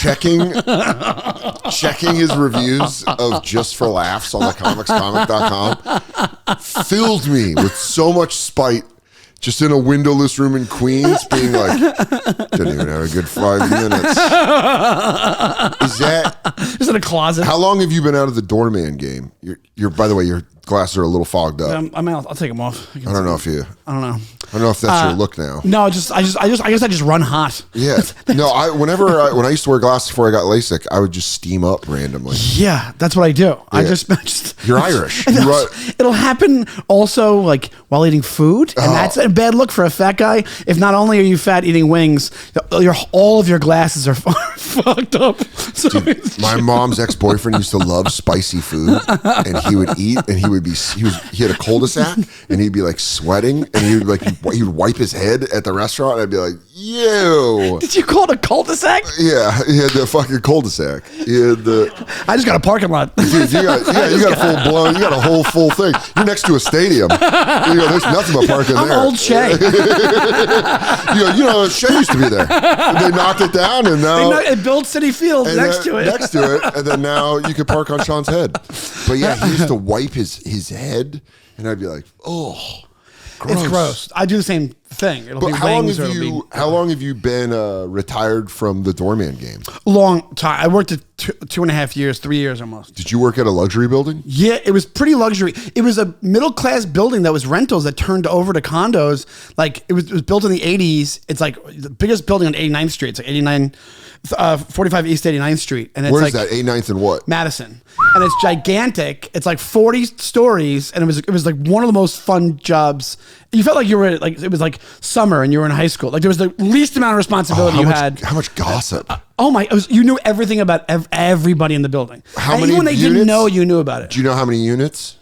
checking his reviews of Just for Laughs on the comicscomic.com filled me with so much spite. Just in a windowless room in Queens, being like, didn't even have a good 5 minutes. Is that
just in a closet?
How long have you been out of the doorman game? You're by the way, your glasses are a little fogged up.
I'll take them off.
I don't know if I don't know if that's your look now.
No, I guess I just run hot.
Yeah. No, when I used to wear glasses before I got LASIK, I would just steam up randomly.
Yeah, that's what I do. Yeah. I just
You're Irish.
It'll happen also like while eating food, and that's a bad look for a fat guy. If not only are you fat eating wings, all of your glasses are fucked up. So
dude, my mom's ex-boyfriend used to love spicy food, and he would eat and he would he had a cul-de-sac and he'd be like sweating and he would wipe his head at the restaurant and I'd be like, "Ew."
Did you call it a cul-de-sac?
Yeah, he had the fucking cul-de-sac.
I just got a parking lot.
Dude, you got a full blown, you got a whole full thing. You're next to a stadium. There's nothing but parking there.
I'm old Shea.
Shea used to be there. And they knocked it down and now
it built City Field next to it.
And then now you could park on Sean's head. But yeah, he used to wipe his head and I'd be like, "Oh, gross."
It's gross. I do the same thing. It'll
But
be
how long have you been retired from the doorman game?
Long time. I worked at 2.5 years, 3 years almost.
Did you work at a luxury building?
Yeah, it was pretty luxury. It was a middle class building that was rentals that turned over to condos. Like it was built in the 80s. It's like the biggest building on 89th Street. It's like 45 East 89th Street. And it's
Where is
like
that? 89th and what?
Madison. And it's gigantic. It's like 40 stories, and it was like one of the most fun jobs. You felt like you were like it was like summer and you were in high school. Like there was the least amount of responsibility you had.
How much gossip?
You knew everything about everybody in the building.
How many
even when they
units?
didn't know, you knew about it.
Do you know how many units?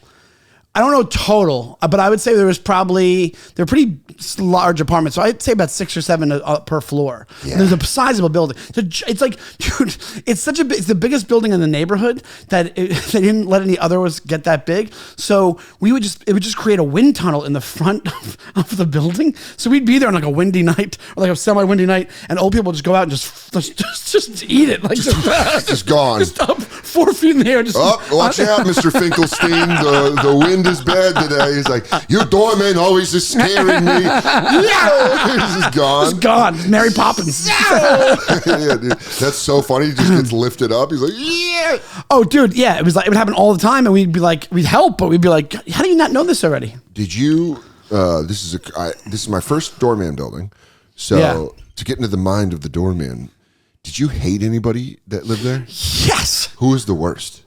I don't know total, but I would say they're pretty large apartments. So I'd say about 6 or 7 per floor.
Yeah.
And there's a sizable building. So it's like, dude, it's the biggest building in the neighborhood that they didn't let any others get that big. So it would just create a wind tunnel in the front of the building. So we'd be there on like a windy night or like a semi-windy night, and old people would just go out and just eat it, like
just gone,
just up 4 feet in the air. Just
watch out, Mr. Finkelstein. The wind is bad today. He's like, "Your doorman always is scaring me." He's just gone.
Just gone. Mary Poppins.
Yeah, dude. That's so funny. He just gets lifted up. He's like, "Yeah."
Oh, dude. Yeah. It would happen all the time. And we'd be like, we'd help, but we'd be like, "How do you not know this already?"
Did you, this is my first doorman building. So
Yeah.
to get into the mind of the doorman, did you hate anybody that lived there?
Yes.
Who was the worst?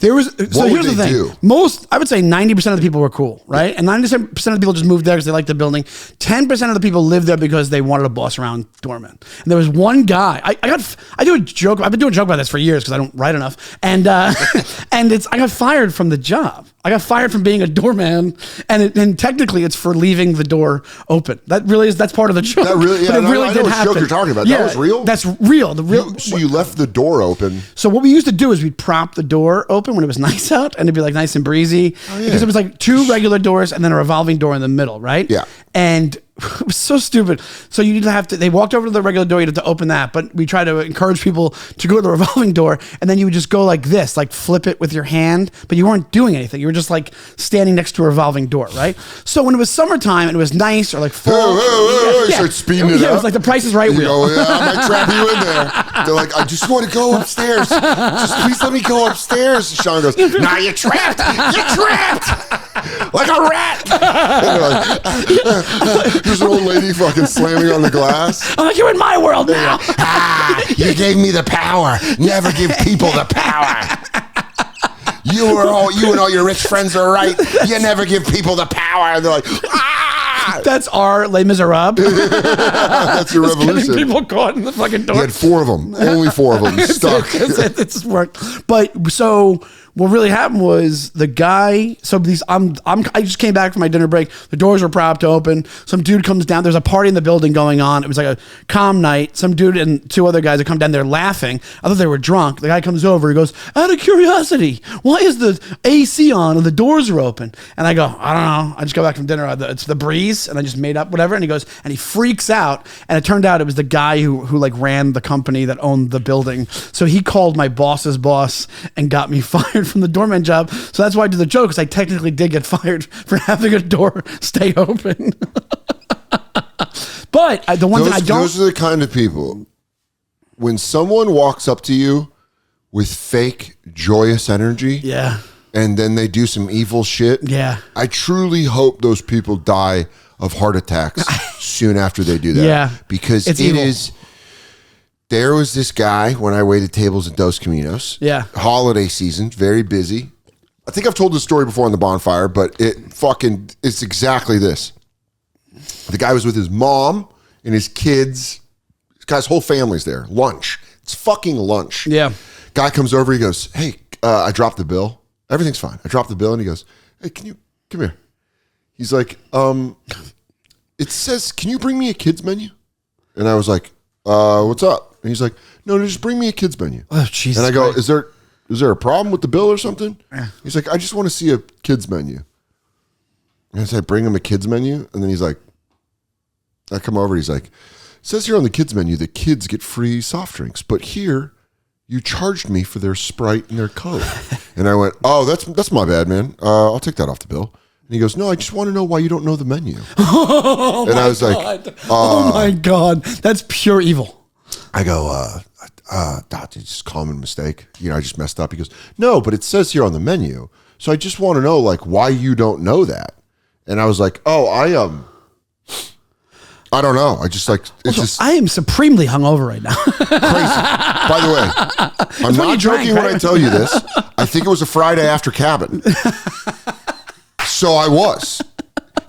Here's the thing.
Do?
I would say 90% of the people were cool, right? And 90% of the people just moved there because they liked the building. 10% of the people lived there because they wanted to boss around doormen. And there was one guy. I do a joke. I've been doing a joke about this for years because I don't write enough. And I got fired from the job. I got fired from being a doorman, and technically it's for leaving the door open. That's part of the joke.
That really, yeah,
but it really
I
did
know what
happen.
joke you're talking about. That was real?
That's real.
So you left the door open.
So what we used to do is we'd prop the door open when it was nice out, and it'd be like nice and breezy.
Oh, yeah.
Because it was like 2 regular doors and then a revolving door in the middle, right?
Yeah.
And it was so stupid. So you didn't have to, they walked over to the regular door, you had to open that, but we try to encourage people to go to the revolving door, and then you would just go like this, like flip it with your hand, but you weren't doing anything. You were just like standing next to a revolving door, right? So when it was summertime and it was nice or like full.
You start speeding it up.
Yeah, it was like the Price is Right
You
wheel.
go, I might trap you in there. They're like, "I just want to go upstairs. Just please let me go upstairs." And Sean goes, "Nah, you're trapped. You're trapped. Like a rat." And like, there's an old lady fucking slamming on the glass.
I'm like, "You're in my world now."
You gave me the power. Never give people the power. You and all your rich friends are right. You never give people the power. And they're like, "Ah!"
That's our Les Miserables.
That's your revolution.
People caught in the fucking door.
He had 4 of them. Only 4 of them stuck.
It's worked. But so what really happened was the guy. So I just came back from my dinner break. The doors were propped open. Some dude comes down. There's a party in the building going on. It was like a calm night. Some dude and 2 other guys that come down there laughing. I thought they were drunk. The guy comes over. He goes, "Out of curiosity, why is the AC on and the doors are open?" And I go, "I don't know. I just got back from dinner. It's the breeze." And I just made up whatever. And he goes, and he freaks out. And it turned out it was the guy who like ran the company that owned the building. So he called my boss's boss and got me fired from the doorman job. So that's why I do the joke, because I technically did get fired for having a door stay open. But the one thing I don't.
Those are the kind of people, when someone walks up to you with fake joyous energy,
Yeah.
and then they do some evil shit.
Yeah.
I truly hope those people die of heart attacks soon after they do that.
Yeah.
Because
It's
it
evil.
is. There was this guy when I waited tables at Dos Caminos.
Yeah.
Holiday season, very busy. I think I've told this story before on the bonfire, but it's exactly this. The guy was with his mom and his kids. This guy's whole family's there. Lunch. It's fucking lunch.
Yeah.
Guy comes over. He goes, "Hey, I dropped the bill. Everything's fine. I dropped the bill." And he goes, hey, can you come here? He's like, it says, can you bring me a kids menu? And I was like, what's up? And he's like, no, just bring me a kids menu.
Oh, Jesus.
And I go,
Christ.
is there a problem with the bill or something? He's like, I just want to see a kids menu. And I said, bring him a kids menu. And then he's like, I come over, he's like, it says here on the kids menu that kids get free soft drinks, but here you charged me for their Sprite and their Coke. And I went, oh, that's my bad, man. I'll take that off the bill. And he goes, no, I just want to know why you don't know the menu. And I was like,
oh my God, that's pure evil.
I go, it's just a common mistake. I just messed up. He goes, no, but it says here on the menu. So I just want to know like why you don't know that. And I was like, oh, I don't know. I just like, it's
Also,
just
I am supremely hungover right now.
crazy. By the way, I'm not joking when I tell you this. I think it was a Friday after Cabin. So I was.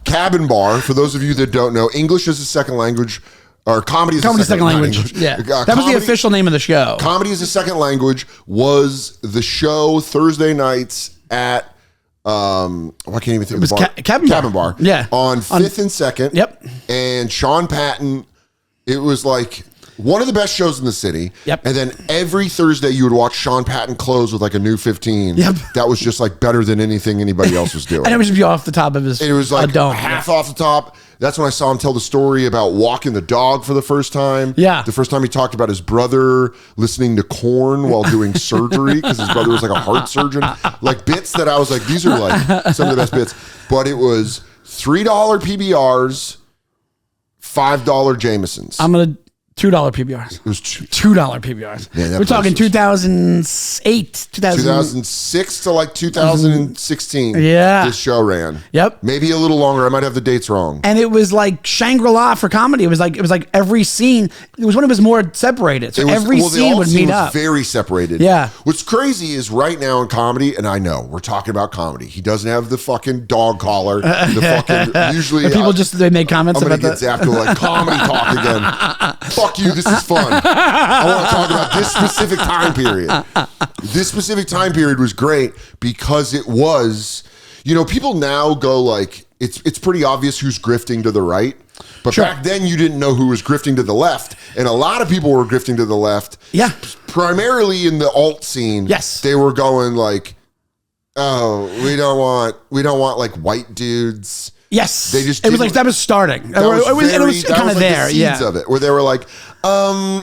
Cabin Bar, for those of you that don't know, English is a second language, or comedy is a second language.
Yeah. That was the official name of the show.
Comedy is a second language was the show Thursday nights at, I can't even think of the bar. Cabin Bar.
Yeah.
On 5th and 2nd.
Yep.
And Sean Patton, it was like one of the best shows in the city.
Yep.
And then every Thursday you would watch Sean Patton close with like a new 15.
Yep.
That was just like better than anything anybody else was doing.
And it was just be off the top of his
It was like
dome.
half off the top. That's when I saw him tell the story about walking the dog for the first time.
Yeah.
The first time he talked about his brother listening to Korn while doing surgery because his brother was like a heart surgeon. Like bits that I was like, these are like some of the best bits. But it was $3 PBRs, $5 Jamesons.
I'm going to $2 PBRs.
It was
$2 PBRs.
Yeah,
we're talking 2008,
2006 to like 2016.
Yeah.
This show ran.
Yep.
Maybe a little longer. I might have the dates wrong.
And it was like Shangri-La for comedy. It was like every scene. It was when it was more separated. So every scene would meet up.
Very separated.
Yeah.
What's crazy is right now in comedy, and I know we're talking about comedy. He doesn't have the fucking dog collar. The fucking usually
people they make comments
I'm
about
gonna get Zap to like comedy talk again. Fuck you. This is fun. I want to talk about this specific time period. This specific time period was great because it was, people now go like, it's pretty obvious who's grifting to the right. But
Sure.
back then you didn't know who was grifting to the left. And a lot of people were grifting to the left.
Yeah.
Primarily in the alt scene.
Yes.
They were going like, oh, we don't want like white dudes.
Yes.
They just
it was like
didn't-
that was starting.
That was
it was
that
kind
was
of
like
there.
the seeds of it, where they were like,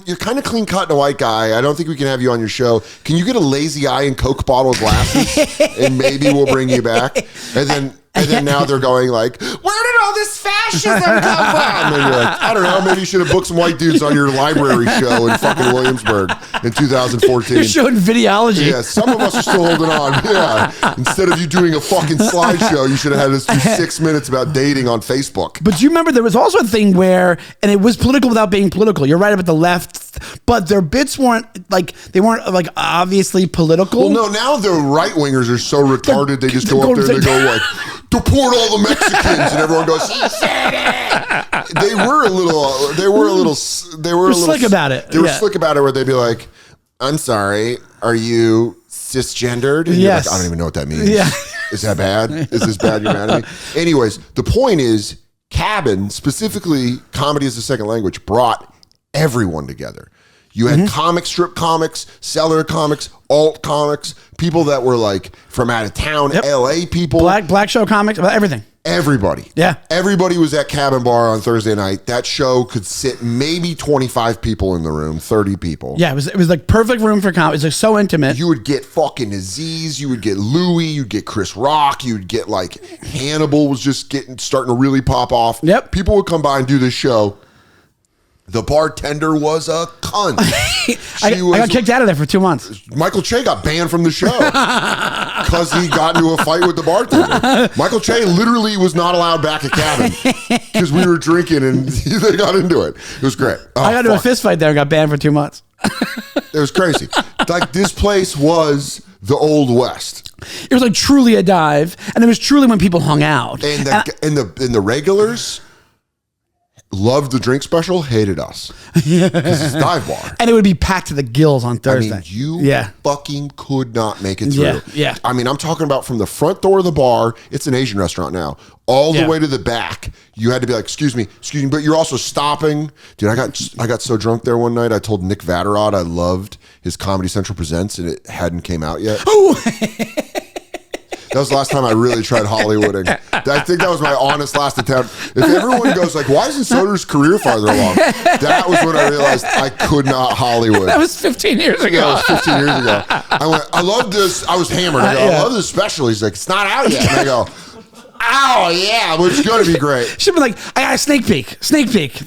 you're kind of clean cut and a white guy. I don't think we can have you on your show. Can you get a lazy eye and Coke bottle glasses and maybe we'll bring you back? And then now they're going like, where did all this fascism come from? And you're like, I don't know. Maybe you should have booked some white dudes on your library show in fucking Williamsburg in 2014.
You're showing videology.
Yeah, some of us are still holding on. Yeah. Instead of you doing a fucking slideshow, you should have had us do 6 minutes about dating on Facebook.
But do you remember there was also a thing where, and it was political without being political. You're right about the left, but their bits weren't like obviously political.
Well, no, now the right wingers are so retarded. They just go up there and they go like, deport all the Mexicans, and everyone goes, he said it. They were a little
slick about it.
They were
Yeah.
slick about it, where they'd be like, I'm sorry, are you cisgendered? And
Yes.
you're like, I don't even know what that means.
Yeah.
Is that bad? Is this bad? You're mad at me? Anyways, the point is, Cabin, specifically comedy as a second language, brought everyone together. You had strip comics, seller comics, alt comics, people that were like from out of town,
Yep.
LA people.
black show comics, about everything.
Everybody.
Yeah.
Everybody was at Cabin Bar on Thursday night. That show could sit maybe 25 people in the room, 30 people.
Yeah, it was like perfect room for comedy. It was like so intimate.
You would get fucking Aziz, you would get Louis, you'd get Chris Rock, you'd get like Hannibal was just starting to really pop off.
Yep.
People would come by and do this show. The bartender was a cunt.
I got kicked out of there for 2 months.
Michael Che got banned from the show because he got into a fight with the bartender. Michael Che literally was not allowed back at Cabin because we were drinking and they got into it. It was great. Oh,
I got into a fist fight there and got banned for 2 months.
It was crazy. Like this place was the Old West.
It was like truly a dive, and it was truly when people hung out.
And the regulars loved the drink special, hated us. Because it's dive bar.
And it would be packed to the gills on Thursday.
I mean, you fucking could not make it through.
Yeah.
I mean, I'm talking about from the front door of the bar, it's an Asian restaurant now, all the way to the back. You had to be like, excuse me, but you're also stopping. Dude, I got so drunk there one night, I told Nick Vatterott I loved his Comedy Central Presents, and it hadn't came out yet. That was the last time I really tried Hollywooding. I think that was my honest last attempt. If everyone goes like, why isn't Soder's career farther along? That was when I realized I could not Hollywood.
That was 15 years ago.
That was 15 years ago. I went, I love this. I was hammered. I go, I love this special. He's like, it's not out yet. And I go, oh yeah, well, it's going to be great.
Should be like, I got a sneak peek. They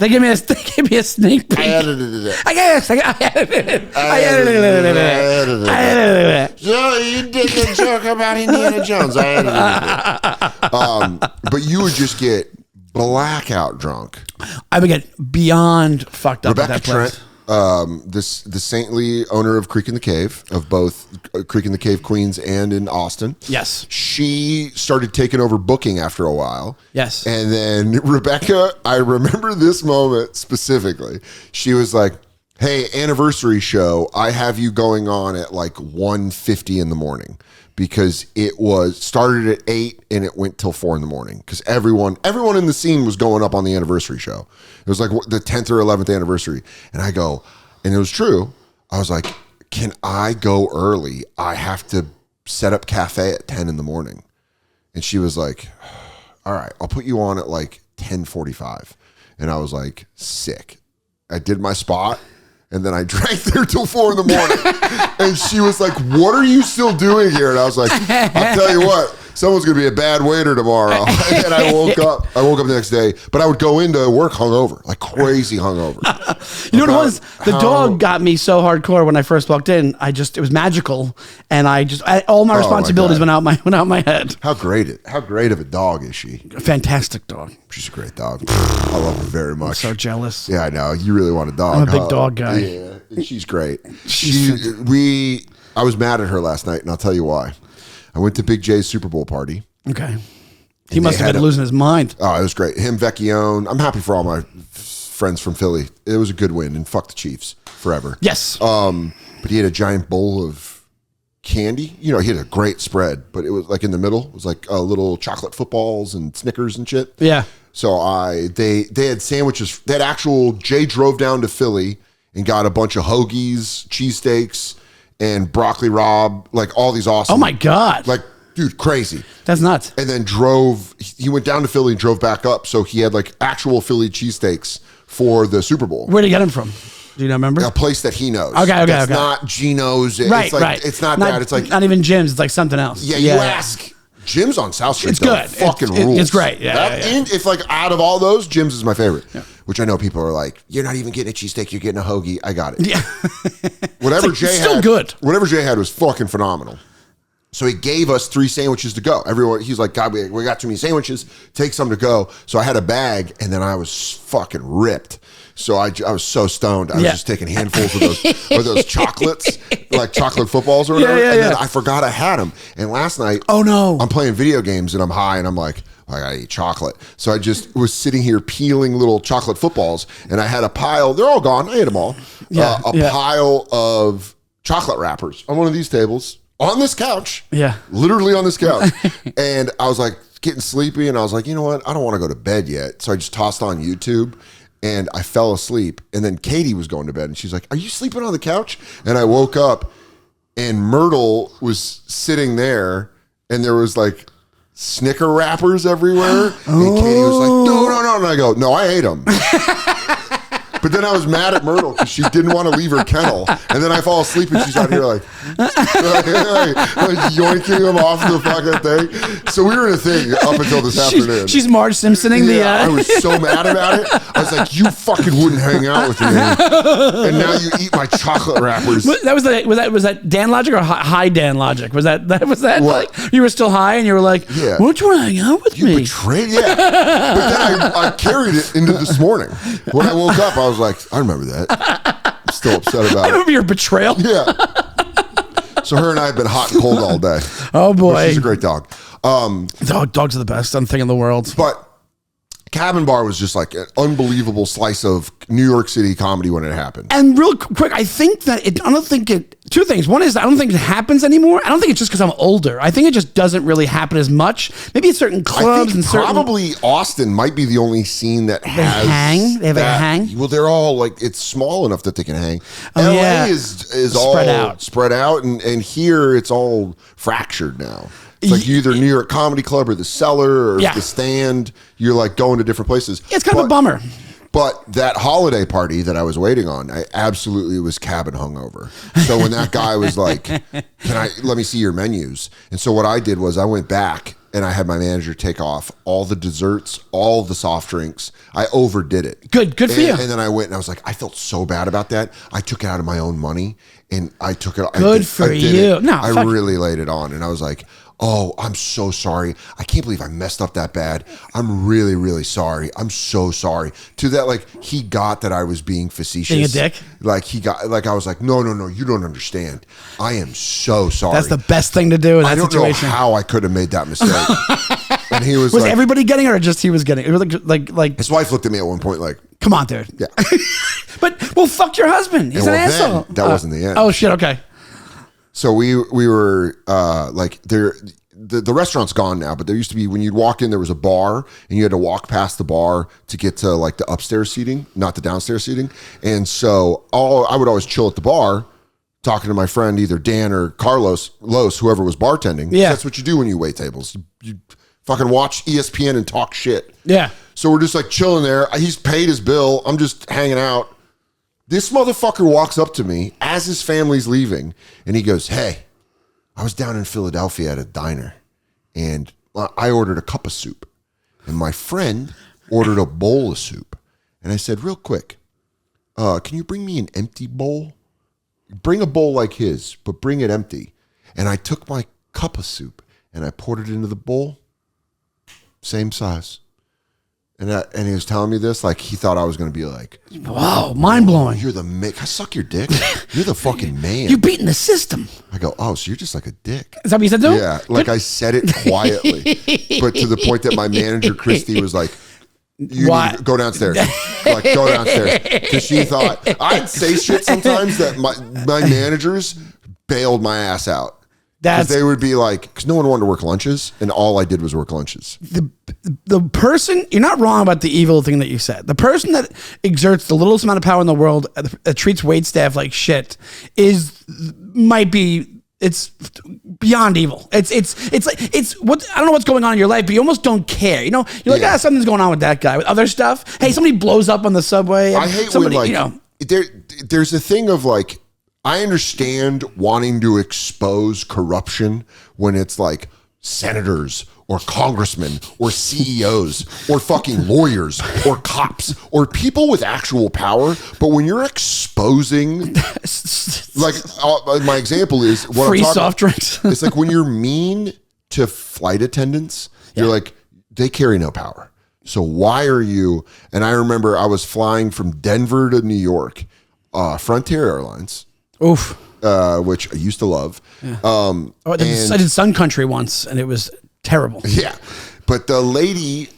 give me a sneak peek.
I edited it.
I edited it.
So you did the joke about Indiana Jones. I edited it.
But you would just get blackout drunk.
I would get beyond fucked up
Rebecca
at that place.
Trent, the saintly owner of Creek in the Cave, of both Creek in the Cave Queens and in Austin.
Yes.
She started taking over booking after a while.
Yes.
And then Rebecca, I remember this moment specifically. She was like, hey, anniversary show, I have you going on at like 1:50 in the morning. Because it started at 8 and it went till 4 in the morning. Because everyone in the scene was going up on the anniversary show. It was like the 10th or 11th anniversary. And I go, and it was true. I was like, can I go early? I have to set up cafe at 10 in the morning. And she was like, all right, I'll put you on at like 10:45. And I was like, sick. I did my spot. And then I drank there till 4 in the morning. And she was like, what are you still doing here? And I was like, I'll tell you what, someone's going to be a bad waiter tomorrow. And I woke up the next day, but I would go into work hungover, like crazy hungover.
You know what it was? The dog got me so hardcore when I first walked in. It was magical. And all my responsibilities went out my head.
How great of a dog is she?
A fantastic dog.
She's a great dog. I love her very much.
I'm so jealous.
Yeah, I know. You really want a dog.
I'm a big dog guy.
Yeah, and she's great. I was mad at her last night, and I'll tell you why. I went to Big J's Super Bowl party.
Okay. He must have been losing his mind.
Oh, it was great. Him, Vecchione. I'm happy for all my friends from Philly. It was a good win, and fuck the Chiefs forever.
Yes.
But he had a giant bowl of candy. You know, he had a great spread, but it was like in the middle. It was like little chocolate footballs and Snickers and shit.
Yeah.
So they had sandwiches. Jay drove down to Philly and got a bunch of hoagies, cheesesteaks, and broccoli rabe, like all these awesome.
Oh my God.
Like, dude, crazy.
That's nuts.
And then he went down to Philly and drove back up. So he had like actual Philly cheesesteaks for the Super Bowl.
Where'd he get them from? Do you know, remember?
A place that he knows.
Okay.
It's not Gino's.
Right,
right. It's not that. It's like
not even Jim's. It's like something else.
Yeah, you ask. Jim's on South Street.
It's good.
Fucking rules.
It's great. Yeah,
And if like out of all those, Jim's is my favorite. Yeah. Which I know people are like, you're not even getting a cheesesteak, you're getting a hoagie. I got it.
Yeah.
Whatever Jay had,
still good.
Whatever Jay had was fucking phenomenal. So he gave us 3 sandwiches to go. He's like, God, we got too many sandwiches. Take some to go. So I had a bag, and then I was fucking ripped. So I was so stoned. I was just taking handfuls of those chocolates, like chocolate footballs or whatever. And then I forgot I had them. And last night,
oh no,
I'm playing video games and I'm high and I'm like, I gotta eat chocolate. So I just was sitting here peeling little chocolate footballs, and I had a pile. They're all gone. I ate them all. Pile of chocolate wrappers on one of these tables on this couch.
Yeah,
literally on this couch. And I was like getting sleepy, and I was like, you know what? I don't want to go to bed yet. So I just tossed on YouTube. And I fell asleep. And then Katie was going to bed. And she's like, are you sleeping on the couch? And I woke up. And Myrtle was sitting there. And there was like Snicker wrappers everywhere. And Katie was like, no. And I go, no, I ate them. But then I was mad at Myrtle because she didn't want to leave her kennel. And then I fall asleep and she's out here like yoinking them off the fucking thing. So we were in a thing up until this afternoon.
She's Marge Simpsoning
I was so mad about it. I was like, you fucking wouldn't hang out with me. And now you eat my chocolate wrappers.
Was that Dan Logic or high Dan Logic? Was that
what?
Like you were still high and you were like, won't you want to hang out with me?
You betrayed, yeah. But then I carried it into this morning. When I woke up, I was like, I remember that. I'm still upset about it.
I remember your betrayal.
Yeah. So her and I have been hot and cold all day.
Oh boy.
But she's a great dog.
Dogs are the best thing in the world.
But Cabin Bar was just like an unbelievable slice of New York City comedy when it happened.
And real quick, I think that I don't think it, two things. One is I don't think it happens anymore. I don't think it's just because I'm older. I think it just doesn't really happen as much. Maybe at certain clubs and certain.
Probably Austin might be the only scene that has
hang. They have a hang.
Well, they're all like, it's small enough that they can hang.
Oh,
LA
yeah.
is all spread out, and here it's all fractured now. It's like either New York Comedy Club or the Cellar or the Stand. You're like going to different places.
It's kind of a bummer.
But that holiday party that I was waiting on, I absolutely was cabin hungover. So when that guy was like, let me see your menus. And so what I did was I went back and I had my manager take off all the desserts, all the soft drinks. I overdid it.
Good for you.
And then I went and I was like, I felt so bad about that. I took it out of my own money and I took it.
Good for you.
No, I really laid it on and I was like, oh, I'm so sorry. I can't believe I messed up that bad. I'm really, really sorry. I'm so sorry. To that, like, he got that I was being facetious.
Being a dick?
Like, he got, like, I was like, no, you don't understand. I am so sorry.
That's the best thing to do in that situation.
I don't know how I could have made that mistake. And he was like,
everybody getting it or just he was getting it? It was like
his wife looked at me at one point like,
come on, dude.
Yeah.
But, well, fuck your husband. He's an asshole.
That wasn't the end.
Oh, shit, okay.
So we were like the restaurant's gone now, but there used to be, when you'd walk in, there was a bar and you had to walk past the bar to get to like the upstairs seating, not the downstairs seating. And so I would always chill at the bar talking to my friend, either Dan or Carlos, whoever was bartending.
Yeah.
That's what you do when you wait tables. You fucking watch ESPN and talk shit.
Yeah.
So we're just like chilling there. He's paid his bill. I'm just hanging out. This motherfucker walks up to me as his family's leaving, and he goes, hey, I was down in Philadelphia at a diner, and I ordered a cup of soup, and my friend ordered a bowl of soup. And I said, real quick, can you bring me an empty bowl? Bring a bowl like his, but bring it empty. And I took my cup of soup, and I poured it into the bowl, same size. And he was telling me this, like he thought I was going to be like,
wow, mind blowing.
You're the man. I suck your dick. You're the fucking man.
You're beating the system.
I go, oh, so you're just like a dick.
Is that what you said to him?
Yeah, like I said it quietly, but to the point that my manager Christy was like, you need to go downstairs. Like go downstairs, because she thought I'd say shit sometimes that my managers bailed my ass out. Because they would be like, because no one wanted to work lunches, and all I did was work lunches.
The person, you're not wrong about the evil thing that you said. The person that exerts the littlest amount of power in the world, that treats wait staff like shit, might be It's beyond evil. It's what I don't know what's going on in your life, but you almost don't care. You know, you're like, something's going on with that guy. With other stuff, hey, somebody blows up on the subway.
I hate
somebody,
when, like, there's a thing of like, I understand wanting to expose corruption when it's like senators or congressmen or CEOs or fucking lawyers or cops or people with actual power. But when you're exposing, like my example is what
free
I'm talking
soft drinks.
It's like when you're mean to flight attendants, you're like, they carry no power. So why are you? And I remember I was flying from Denver to New York, Frontier Airlines.
Oof.
Which I used to love.
Yeah. I did Sun Country once, and it was terrible.
Yeah. But the lady,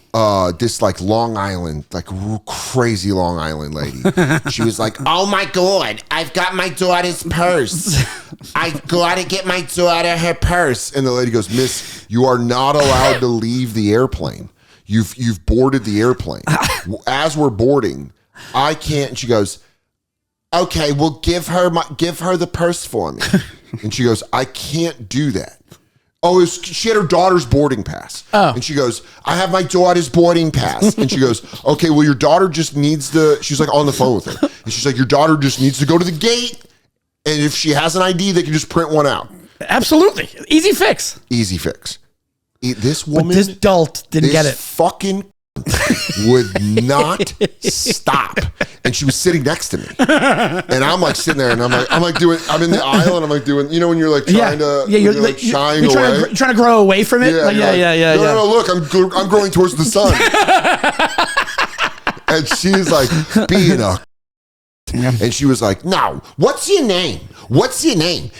this like Long Island, like crazy Long Island lady, she was like,
oh my God, I've got my daughter's purse. I've got to get my daughter her purse.
and the lady goes, Miss, you are not allowed to leave the airplane. You've boarded the airplane. As we're boarding, I can't. And she goes, okay, well, give her the purse for me. And she goes, I can't do that. Oh, she had her daughter's boarding pass.
Oh.
And she goes, I have my daughter's boarding pass. And she goes, okay, well, your daughter just needs to, she's like on the phone with her. And she's like, your daughter just needs to go to the gate. And if she has an ID, they can just print one out.
Absolutely. Easy fix.
Easy fix. This woman.
But this dolt didn't get it.
Fucking would not stop, and she was sitting next to me, and I'm like sitting there, and I'm in the aisle, and I'm like doing, you know, when you're like trying to, you're like shying away,
trying to grow away from it. Yeah,
No, look, I'm growing towards the sun, and she's like being a. And she was like, no, what's your name?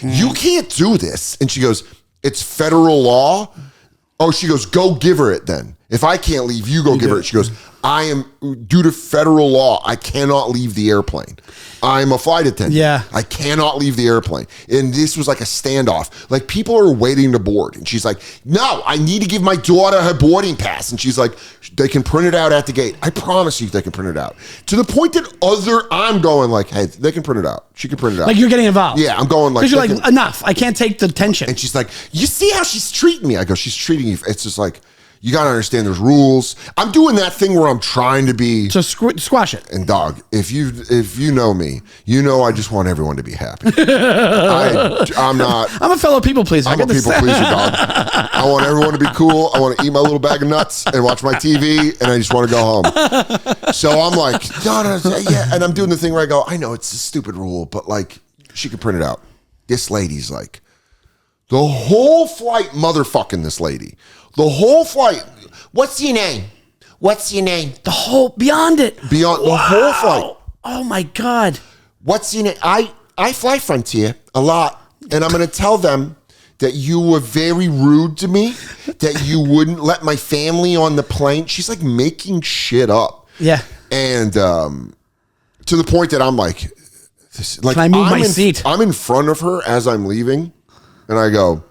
You can't do this. And she goes, it's federal law. Oh, she goes, go give her it then. If I can't leave, you go give her it. She goes, I am, due to federal law, I cannot leave the airplane. I'm a flight attendant.
Yeah.
I cannot leave the airplane. And this was like a standoff. Like, people are waiting to board. And she's like, no, I need to give my daughter her boarding pass. And she's like, they can print it out at the gate. I promise you they can print it out. To the point that I'm going like, hey, they can print it out. She can print it out.
Like, you're getting involved.
Yeah, I'm going like.
Because you're like, enough. I can't take the tension.
And she's like, you see how she's treating me? I go, she's treating you. It's just like, you got to understand there's rules. I'm doing that thing where I'm trying to be.
So squash it.
And dog, if you know me, you know I just want everyone to be happy. I'm not.
I'm a fellow people pleaser.
I'm a people pleaser, dog. I want everyone to be cool. I want to eat my little bag of nuts and watch my TV, and I just want to go home. So I'm like, no, yeah. And I'm doing the thing where I go, I know it's a stupid rule, but like, she could print it out. This lady's like, the whole flight motherfucking this lady. The whole flight. What's your name? What's your name?
The whole, beyond it.
Beyond the whole flight.
Oh my God.
What's your name? I fly Frontier a lot, and I'm going to tell them that you were very rude to me, that you wouldn't let my family on the plane. She's like making shit up.
Yeah.
And to the point that I'm like,
can I move my seat?
I'm in front of her as I'm leaving, and I go,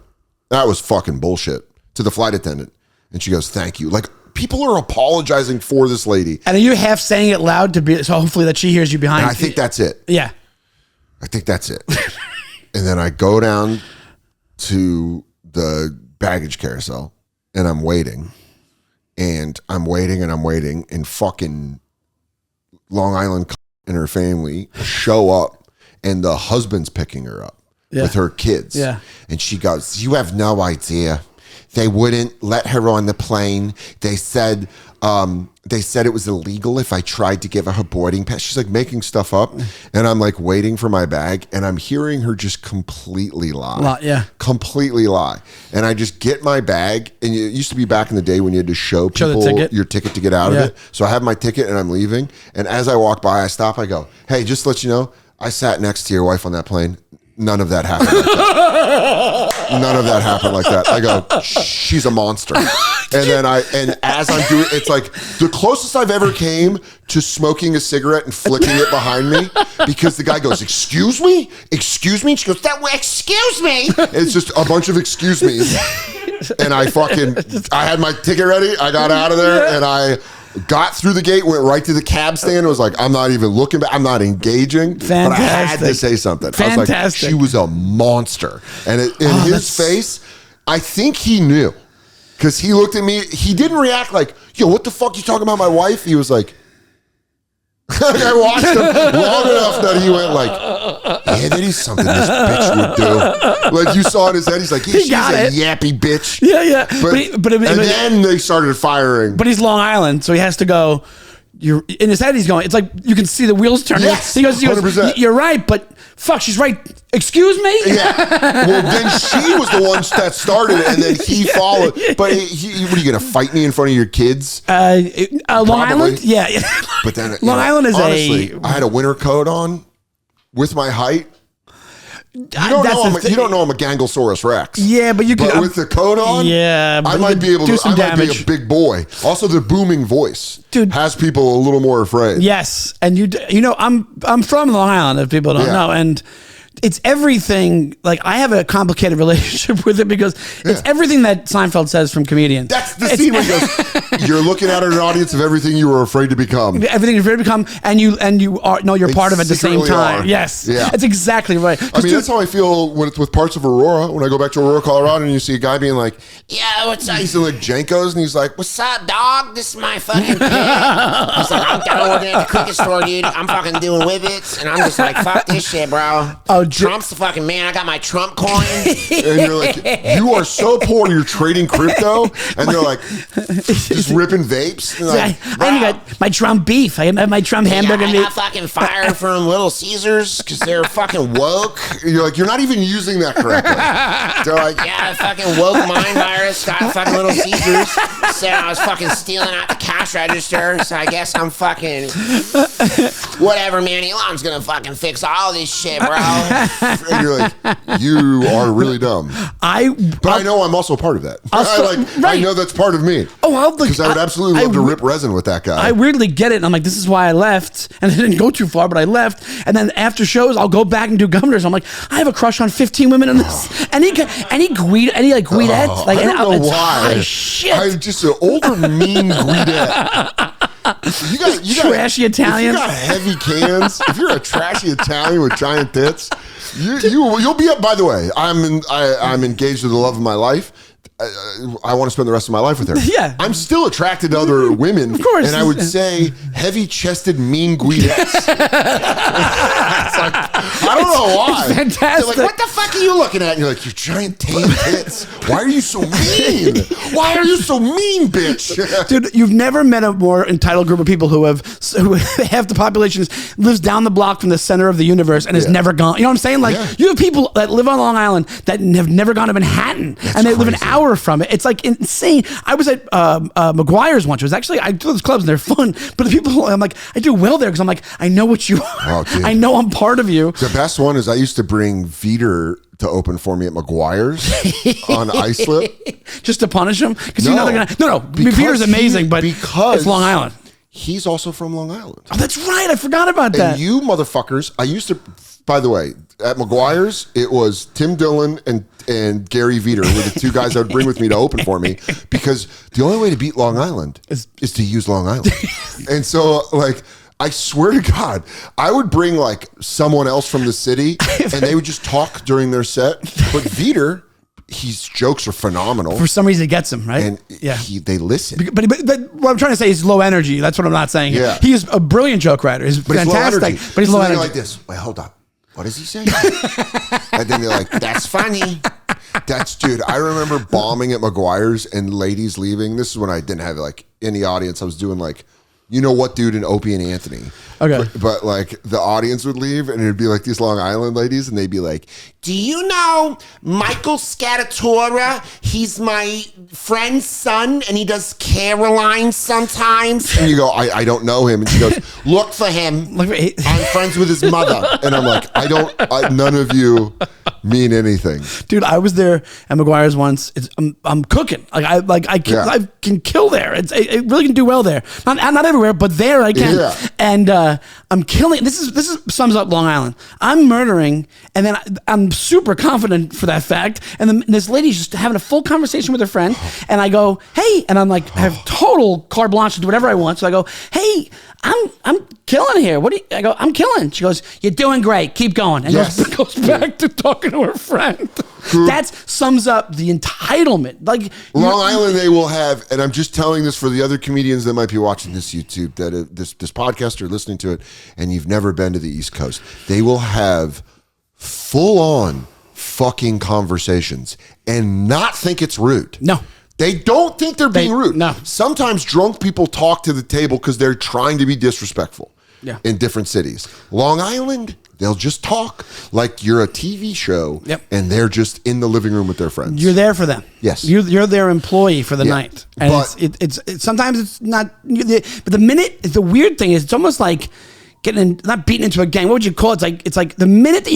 that was fucking bullshit, to the flight attendant. And she goes, thank you. Like, people are apologizing for this lady.
And are you half saying it loud so hopefully that she hears you behind?
And I think that's it.
Yeah.
I think that's it. And then I go down to the baggage carousel, and I'm waiting. And I'm waiting and I'm waiting. And fucking Long Island and her family show up, and the husband's picking her up with her kids.
Yeah.
And she goes, you have no idea. They wouldn't let her on the plane. They said it was illegal if I tried to give her boarding pass. She's like making stuff up, and I'm like waiting for my bag, and I'm hearing her just completely lie. Completely lie. And I just get my bag, and it used to be back in the day when you had to show people your ticket to get out of it. So I have my ticket, and I'm leaving. And as I walk by, I stop. I go, hey, just to let you know, I sat next to your wife on that plane. None of that happened like that. None of that happened like that. I go, she's a monster. And as I'm doing, it's like the closest I've ever came to smoking a cigarette and flicking it behind me, because the guy goes, excuse me? Excuse me? And she goes, excuse me? And it's just a bunch of excuse me's. And I had my ticket ready. I got out of there, and I got through the gate, went right to the cab stand, and was like, I'm not even looking back. I'm not engaging.
Fantastic.
But I had to say something.
Fantastic.
I was like, she was a monster. And in his face, I think he knew. Because he looked at me. He didn't react like, yo, what the fuck you talking about my wife? He was like, I watched him long enough that he went like, yeah, that is something this bitch would do. Like, you saw in his head, he's like, she's a yappy bitch.
Yeah.
But then they started firing.
But he's Long Island, so he has to go. You're in his head. He's going. It's like you can see the wheels turning.
Yes,
he goes.
100%.
You're right, but fuck, she's right. Excuse me.
Yeah. Well, then she was the one that started it, and then he followed. But what are you gonna fight me in front of your kids?
Long Island. Yeah.
But then
Long Island is
honestly, I had a winter coat on with my height. You don't know I'm a Ganglesaurus Rex.
Yeah, but
with the coat on, I might be able to. I might be a big boy. Also, the booming voice, has people a little more afraid.
Yes, and you know, I'm from Long Island. If people don't know, and it's everything. Like, I have a complicated relationship with it because it's everything that Seinfeld says from comedians.
That's the scene where he goes, you're looking at an audience of everything you were afraid to become.
Everything you're afraid to become, and you you're part of it at the same time. Yes. Yeah. That's exactly right.
I mean, that's how I feel with parts of Aurora. When I go back to Aurora, Colorado, and you see a guy being like,
yeah, what's up?
He's in like Jankos, and he's like,
what's up, dog? This is my fucking pig. He's like, I'm done working at the cricket store, dude. I'm fucking doing whippets. And I'm just like, fuck this shit, bro. Oh, Trump's the fucking man. I got my Trump coin.
And you're like, you are so poor, you're trading crypto. And they're like, just ripping vapes. Like,
I got my Trump beef. I have my Trump hamburger.
I got fucking fired from Little Caesars because they're fucking woke.
You're like, you're not even using that correctly. They're like,
yeah, fucking woke mind virus got fucking Little Caesars. Said I was fucking stealing out the cash register. So I guess I'm fucking whatever, man. Elon's gonna fucking fix all this shit, bro.
and you're like, you are really dumb. I know I'm also a part of that. I know that's part of me.
Oh,
because I would absolutely love to rip resin with that guy.
I weirdly get it. And I'm like, this is why I left, and I didn't go too far, but I left. And then after shows, I'll go back and do governors. I'm like, I have a crush on 15 women in this. Any Guidettes. Like,
I don't know why.
Shit.
I'm just an older, mean Guidette. You got
trashy Italian.
If you got heavy cans, if you're a trashy Italian with giant tits, you'll be up. By the way, I'm engaged to the love of my life. I want to spend the rest of my life with her.
Yeah.
I'm still attracted to other women.
Of course.
And I would say heavy-chested, mean Guidettes. It's like, I don't know why.
It's fantastic.
They're like, what the fuck are you looking at? And you're like, you giant tan tits. Why are you so mean? Why are you so mean, bitch?
Dude, you've never met a more entitled group of people who half the population lives down the block from the center of the universe and has never gone. You know what I'm saying? Like, you have people that live on Long Island that have never gone to Manhattan. And they live an hour from it. It's like insane. I was at McGuire's once. It was actually, I do those clubs and they're fun, but the people, I'm like, I do well there because I'm like, I know what you are. Oh, I know I'm part of you.
The best one is I used to bring Veter to open for me at McGuire's on Islip.
Just to punish him? Because you know they're going to, no, Veter's amazing, but it's Long Island.
He's also from Long Island.
Oh, that's right. I forgot about that.
And you motherfuckers, I used to, by the way, at McGuire's, it was Tim Dillon and Gary Veter were the two guys I would bring with me to open for me, because the only way to beat Long Island is to use Long Island. And so, like, I swear to God, I would bring like someone else from the city and they would just talk during their set. But Veter, his jokes are phenomenal.
For some reason, it gets him, right?
And they listen.
But what I'm trying to say is low energy. That's what I'm not saying.
Yeah.
He is a brilliant joke writer. He's fantastic, but he's low energy.
Like this. Wait, hold on. What does he say? And then they're like, that's funny. Dude, I remember bombing at McGuire's and ladies leaving. This is when I didn't have like in the audience. I was doing like, you know what, dude, and Opie and Anthony.
Okay.
But like the audience would leave and it'd be like these Long Island ladies and they'd be like,
do you know Michael Scatatora? He's my friend's son and he does Caroline sometimes.
And you go, I don't know him. And she goes, look for him. I'm friends with his mother. And I'm like, none of you mean anything.
Dude, I was there at McGuire's once. I'm cooking. I can kill there. It really can do well there. Not everywhere, but there I can. Yeah. And I'm killing. This sums up Long Island. I'm murdering, and then I'm super confident for that fact. And then this lady's just having a full conversation with her friend, and I go, hey, and I'm like, I have total carte blanche to do whatever I want. So I go, hey, I'm killing here. I go, I'm killing. She goes, you're doing great. Keep going. And goes back to talking to her friend. That sums up the entitlement. Like
Long Island, they will have, and I'm just telling this for the other comedians that might be watching this YouTube, that this podcast or listening to it, and you've never been to the East Coast. They will have full-on fucking conversations and not think it's rude.
No.
They don't think they're being rude.
No.
Sometimes drunk people talk to the table because they're trying to be disrespectful in different cities. Long Island, they'll just talk like you're a TV show and they're just in the living room with their friends.
You're there for them.
Yes.
You're their employee for the night. And but it's sometimes it's not, but the weird thing is it's almost like not beaten into a gang. What would you call it? It's like the minute that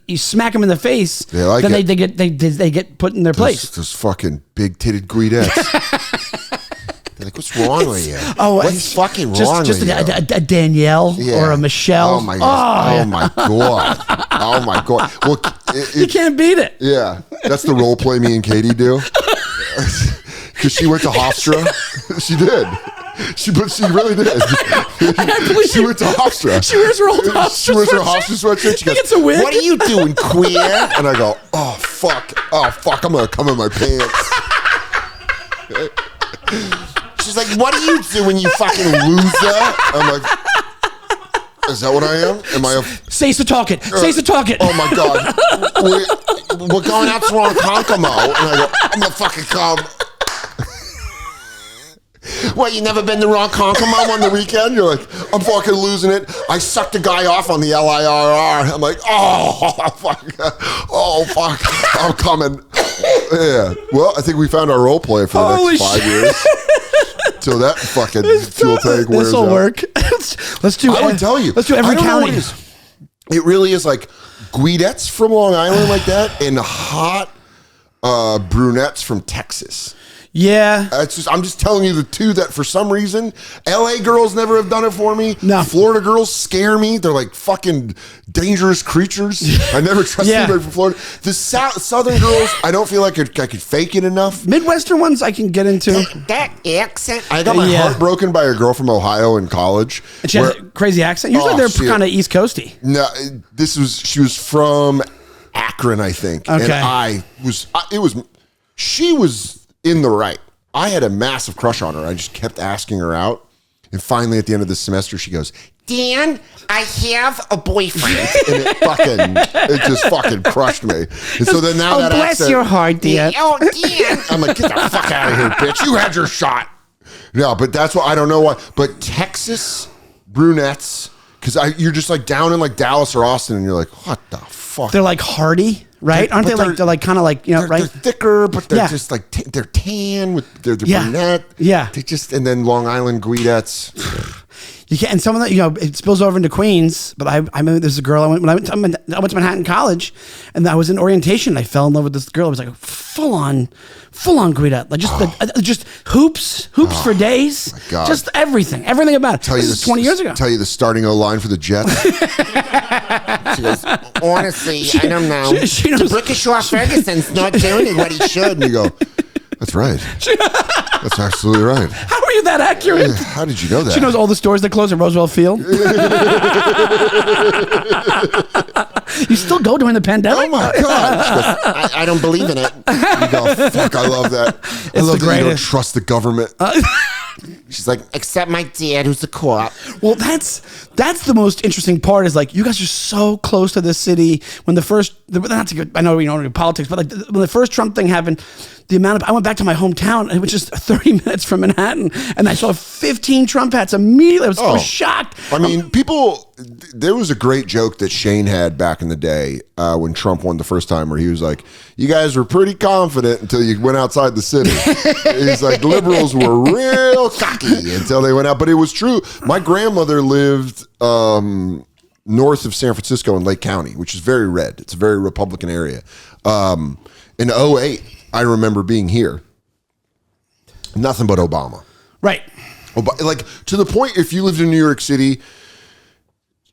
you smack them in the face, they get put in their place.
Those fucking big titted Guidettes. They're like, what's wrong with you? What's fucking wrong with you?
A Danielle or a Michelle.
Oh my god! Oh my god! Oh my god! Well,
you can't beat it.
Yeah, that's the role play me and Katie do. Because she went to Hofstra. She did. She really did. She went to Hofstra.
She wears her old Hofstra.
She wears her Hofstra sweatshirt. She goes,
gets a wig.
What are you doing, queer?
And I go, oh fuck, I'm gonna come in my pants.
She's like, what are you doing, you fucking loser?
I'm like, is that what I am? Am I a...
Say so talk it. Say so talk it.
Oh my God. We're going out to Ronkonkoma. And I go, I'm gonna fucking come.
What, you never been to Ronkonkoma
on the weekend? You're like, I'm fucking losing it. I sucked a guy off on the LIRR. I'm like, oh fuck, I'm coming. Yeah. Well, I think we found our role play for the next 5 years. Till that fucking fuel tank wears out.
This'll work. Let's do.
I would tell you.
Let's do every county.
It really is like Guidettes from Long Island like that, and hot brunettes from Texas.
Yeah.
I'm just telling you the two that for some reason, LA girls never have done it for me.
No.
Florida girls scare me. They're like fucking dangerous creatures. I never trust anybody from Florida. The Southern girls, I don't feel like I could fake it enough.
Midwestern ones I can get into.
That accent.
I got my heart broken by a girl from Ohio in college.
And she has a crazy accent. Usually they're kind of East Coasty.
No, she was from Akron, I think.
Okay.
And she was in the right. I had a massive crush on her. I just kept asking her out. And finally, at the end of the semester, she goes,
Dan, I have a boyfriend.
and it just fucking crushed me. And so then now that
bless
accent,
your heart, Dan.
Oh, Dan.
I'm like, get the fuck out of here, bitch. You had your shot. No, but that's what I don't know why. But Texas brunettes, because you're just like down in like Dallas or Austin, and you're like, what the fuck?
They're like hardy, right? Aren't they like they're like kind of like, you know, right?
They're thicker, but they're just like they're tan with they're brunette.
Yeah.
They just and then Long Island Guidettes.
You can, and some of that, you know, it spills over into Queens. But I remember there's a girl I went to Manhattan College, and I was in orientation. And I fell in love with this girl. It was like full on Guidette, like just hoops for days.
My God.
Just everything about it. This is 20 years ago.
Tell you the starting O-line for the Jets.
She goes, honestly, I don't know.
She knows.
Brickashaw Ferguson's not doing what he should.
And you go, that's right. That's absolutely right.
How are you that accurate?
How did you know that?
She knows all the stores that close at Roosevelt Field. You still go during the pandemic?
Oh my God. She goes,
I don't believe in it.
you go, fuck, I love that. I love that you don't trust the government. She's like,
Except my dad, who's a co-op.
Well, that's the most interesting part is like you guys are so close to the city. When the first, not to go, I know we don't do politics, but like when the first Trump thing happened, I went back to my hometown, and it was just 30 minutes from Manhattan, and I saw 15 Trump hats immediately. I was shocked.
I mean, there was a great joke that Shane had back in the day when Trump won the first time, where he was like, you guys were pretty confident until you went outside the city. He's like, liberals were real cocky until they went out. But it was true. My grandmother lived north of San Francisco in Lake County, which is very red. It's a very Republican area. In 2008, I remember being here. Nothing but Obama.
Right.
Like, to the point, if you lived in New York City,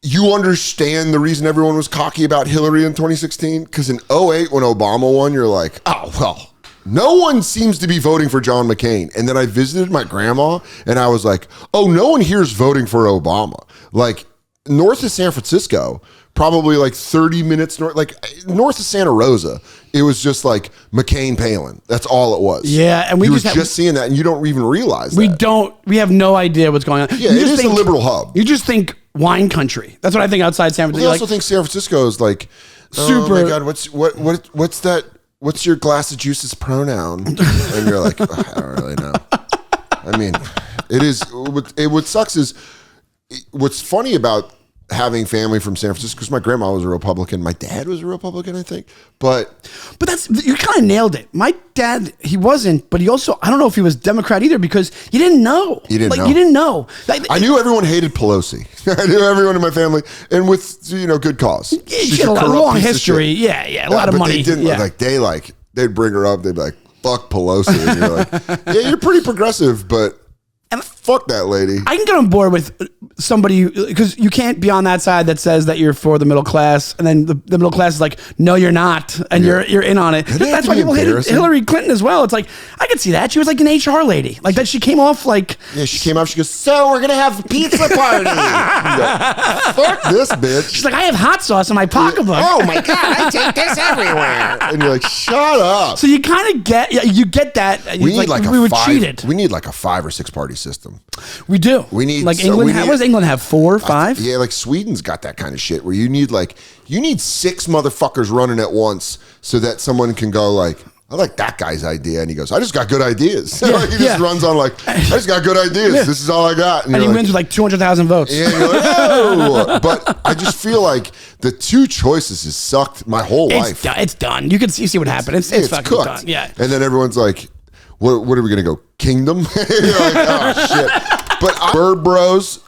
you understand the reason everyone was cocky about Hillary in 2016? Because in 2008, when Obama won, you're like, oh, well, no one seems to be voting for John McCain. And then I visited my grandma, and I was like, oh, no one here is voting for Obama. Like, north of San Francisco, probably like 30 minutes north, like north of Santa Rosa, it was just like McCain Palin. That's all it was.
Yeah, and we
were just seeing that, and you don't even realize
we have no idea what's going on.
Yeah, it is a liberal hub.
You just think wine country. That's what I think outside San Francisco.
I also think San Francisco is like super. Oh my God, what's that? What's your glass of juice's pronoun? And you're like, I don't really know. I mean, it is. What sucks is what's funny about having family from San Francisco, because my grandma was a Republican, my dad was a Republican, I think, but
that's, you kind of nailed it. My dad, he wasn't, but he also, I don't know if he was Democrat either, because you didn't know. You didn't know.
I knew everyone hated Pelosi. I knew everyone in my family, and with good cause.
Yeah, she had a long history. Yeah, a lot of money.
They didn't they'd bring her up. They'd be like, "Fuck Pelosi," and you're like, "Yeah, you're pretty progressive, but." And fuck that lady.
I can get on board with somebody, because you can't be on that side that says that you're for the middle class, and then the middle class is like, no, you're not, and you're in on it. That's why people hated Hillary Clinton as well. It's like, I could see that. She was like an HR lady, like that. She came off like,
she came off. She goes, so we're gonna have a pizza party. Fuck this bitch.
She's like, I have hot sauce in my pocketbook.
Oh my God, I take this everywhere.
And you're like, shut up.
So you kind of get that.
We need
we were cheated.
We need like a 5 or 6 party system.
We do.
We need
like England. What does England have? 4 or 5?
Yeah, like Sweden's got that kind of shit where you need 6 motherfuckers running at once so that someone can go like, I like that guy's idea, and he goes, I just got good ideas.
Yeah,
he just runs on like, I just got good ideas. Yeah. This is all I got,
and he wins with like 200,000 votes.
Yeah, you're like, oh. But I just feel like the 2 choices has sucked my whole life.
It's done. You can see what happened. It's fucking
cooked.
Done. Yeah.
And then everyone's like, what are we gonna go? Kingdom? You're like, oh shit. But Bird Bros.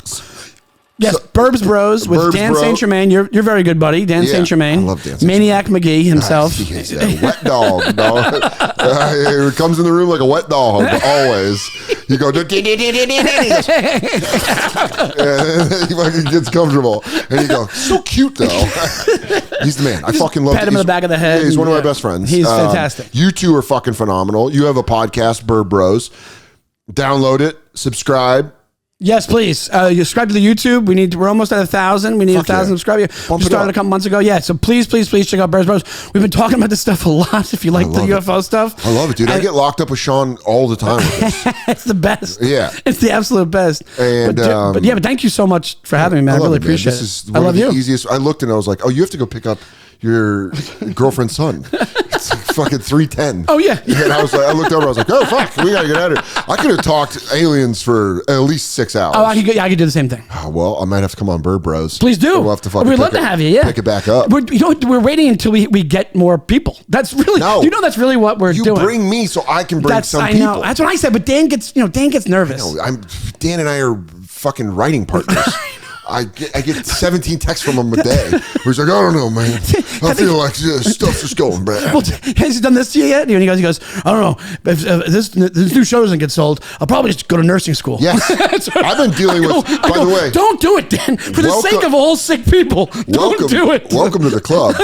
Yes, Burbs Bros with
Burbs
Dan
Bro.
St. Germain. You're very good buddy, Dan
Yeah,
St. Germain.
I love Dan St.
Maniac McGee himself.
He's a wet dog, dog. He comes in the room like a wet dog, always. You go, and he fucking gets comfortable. And you go, so cute though. He's the man. I fucking love
Pat him in the back of the head.
Yeah, he's one of my best friends.
He's fantastic.
You two are fucking phenomenal. You have a podcast, Burb Bros. Download it, subscribe.
Yes, please. You subscribe to the YouTube. We're almost at 1,000. We need 1,000 subscribers. We started a couple months ago. Yeah, so please check out Burbs Bros. We've been talking about this stuff a lot. If you like the UFO stuff,
I love it, dude. I get locked up with Sean all the time with this.
It's the best.
Yeah,
it's the absolute best.
And
but thank you so much for having me, man. I really appreciate it.
This is one of the easiest. I looked and I was like, oh, you have to go pick up your girlfriend's son. It's like fucking 3:10.
Oh yeah.
And I was like, I looked over, I was like, oh fuck, we gotta get out of here. I could have talked aliens for at least 6 hours.
Oh, I could do the same thing.
Oh, well, I might have to come on Burb Bros.
Please do.
We'll have to fucking
We'd love to have you. Yeah,
pick it back up.
We're waiting until we get more people. That's really that's really what we're doing.
You bring me so I can bring some people. I know.
That's what I said. But Dan gets nervous.
Dan and I are fucking writing partners. I get 17 texts from him a day. Where he's like, I don't know, man. I feel like stuff's just going bad.
Well, has he done this to you yet? And he goes, I don't know. If this new show doesn't get sold, I'll probably just go to nursing school.
Yes. I've been dealing with, by the way.
Don't do it, Dan. For the sake of all sick people, don't do it.
Welcome to the club.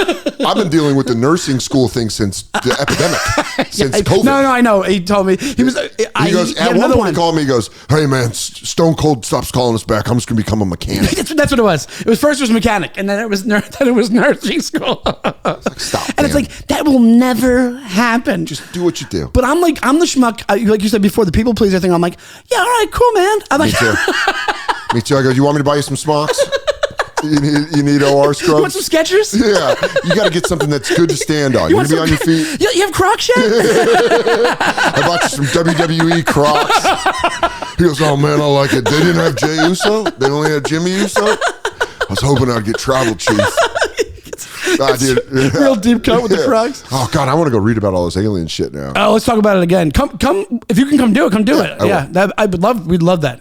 I've been dealing with the nursing school thing since the epidemic, since COVID.
No, I know. He told me. He goes,
at one point he called me, he goes, hey, man, Stone Cold stops calling us back. I'm just going to become a mechanic.
That's what it was. First it was mechanic, and then it was nursing school.
Stop.
And it's like that will never happen.
Just do what you do.
But I'm the schmuck. Like you said before, the people pleaser thing. I'm like, yeah, all right, cool, man. I'm like,
me too. Me too. I go, you want me to buy you some smocks? You need OR scrubs?
You want some Skechers?
Yeah. You got to get something that's good to stand on. You want to be on your feet?
You have Crocs yet?
I bought you some WWE Crocs. He goes, oh, man, I like it. They didn't have Jey Uso? They only had Jimmy Uso? I was hoping I'd get Tribal Chief. I did.
Real deep cut with the Crocs.
Oh, God, I want to go read about all this alien shit now.
Oh, let's talk about it again. Come. If you can come do it, come do it. Yeah, we'd love that.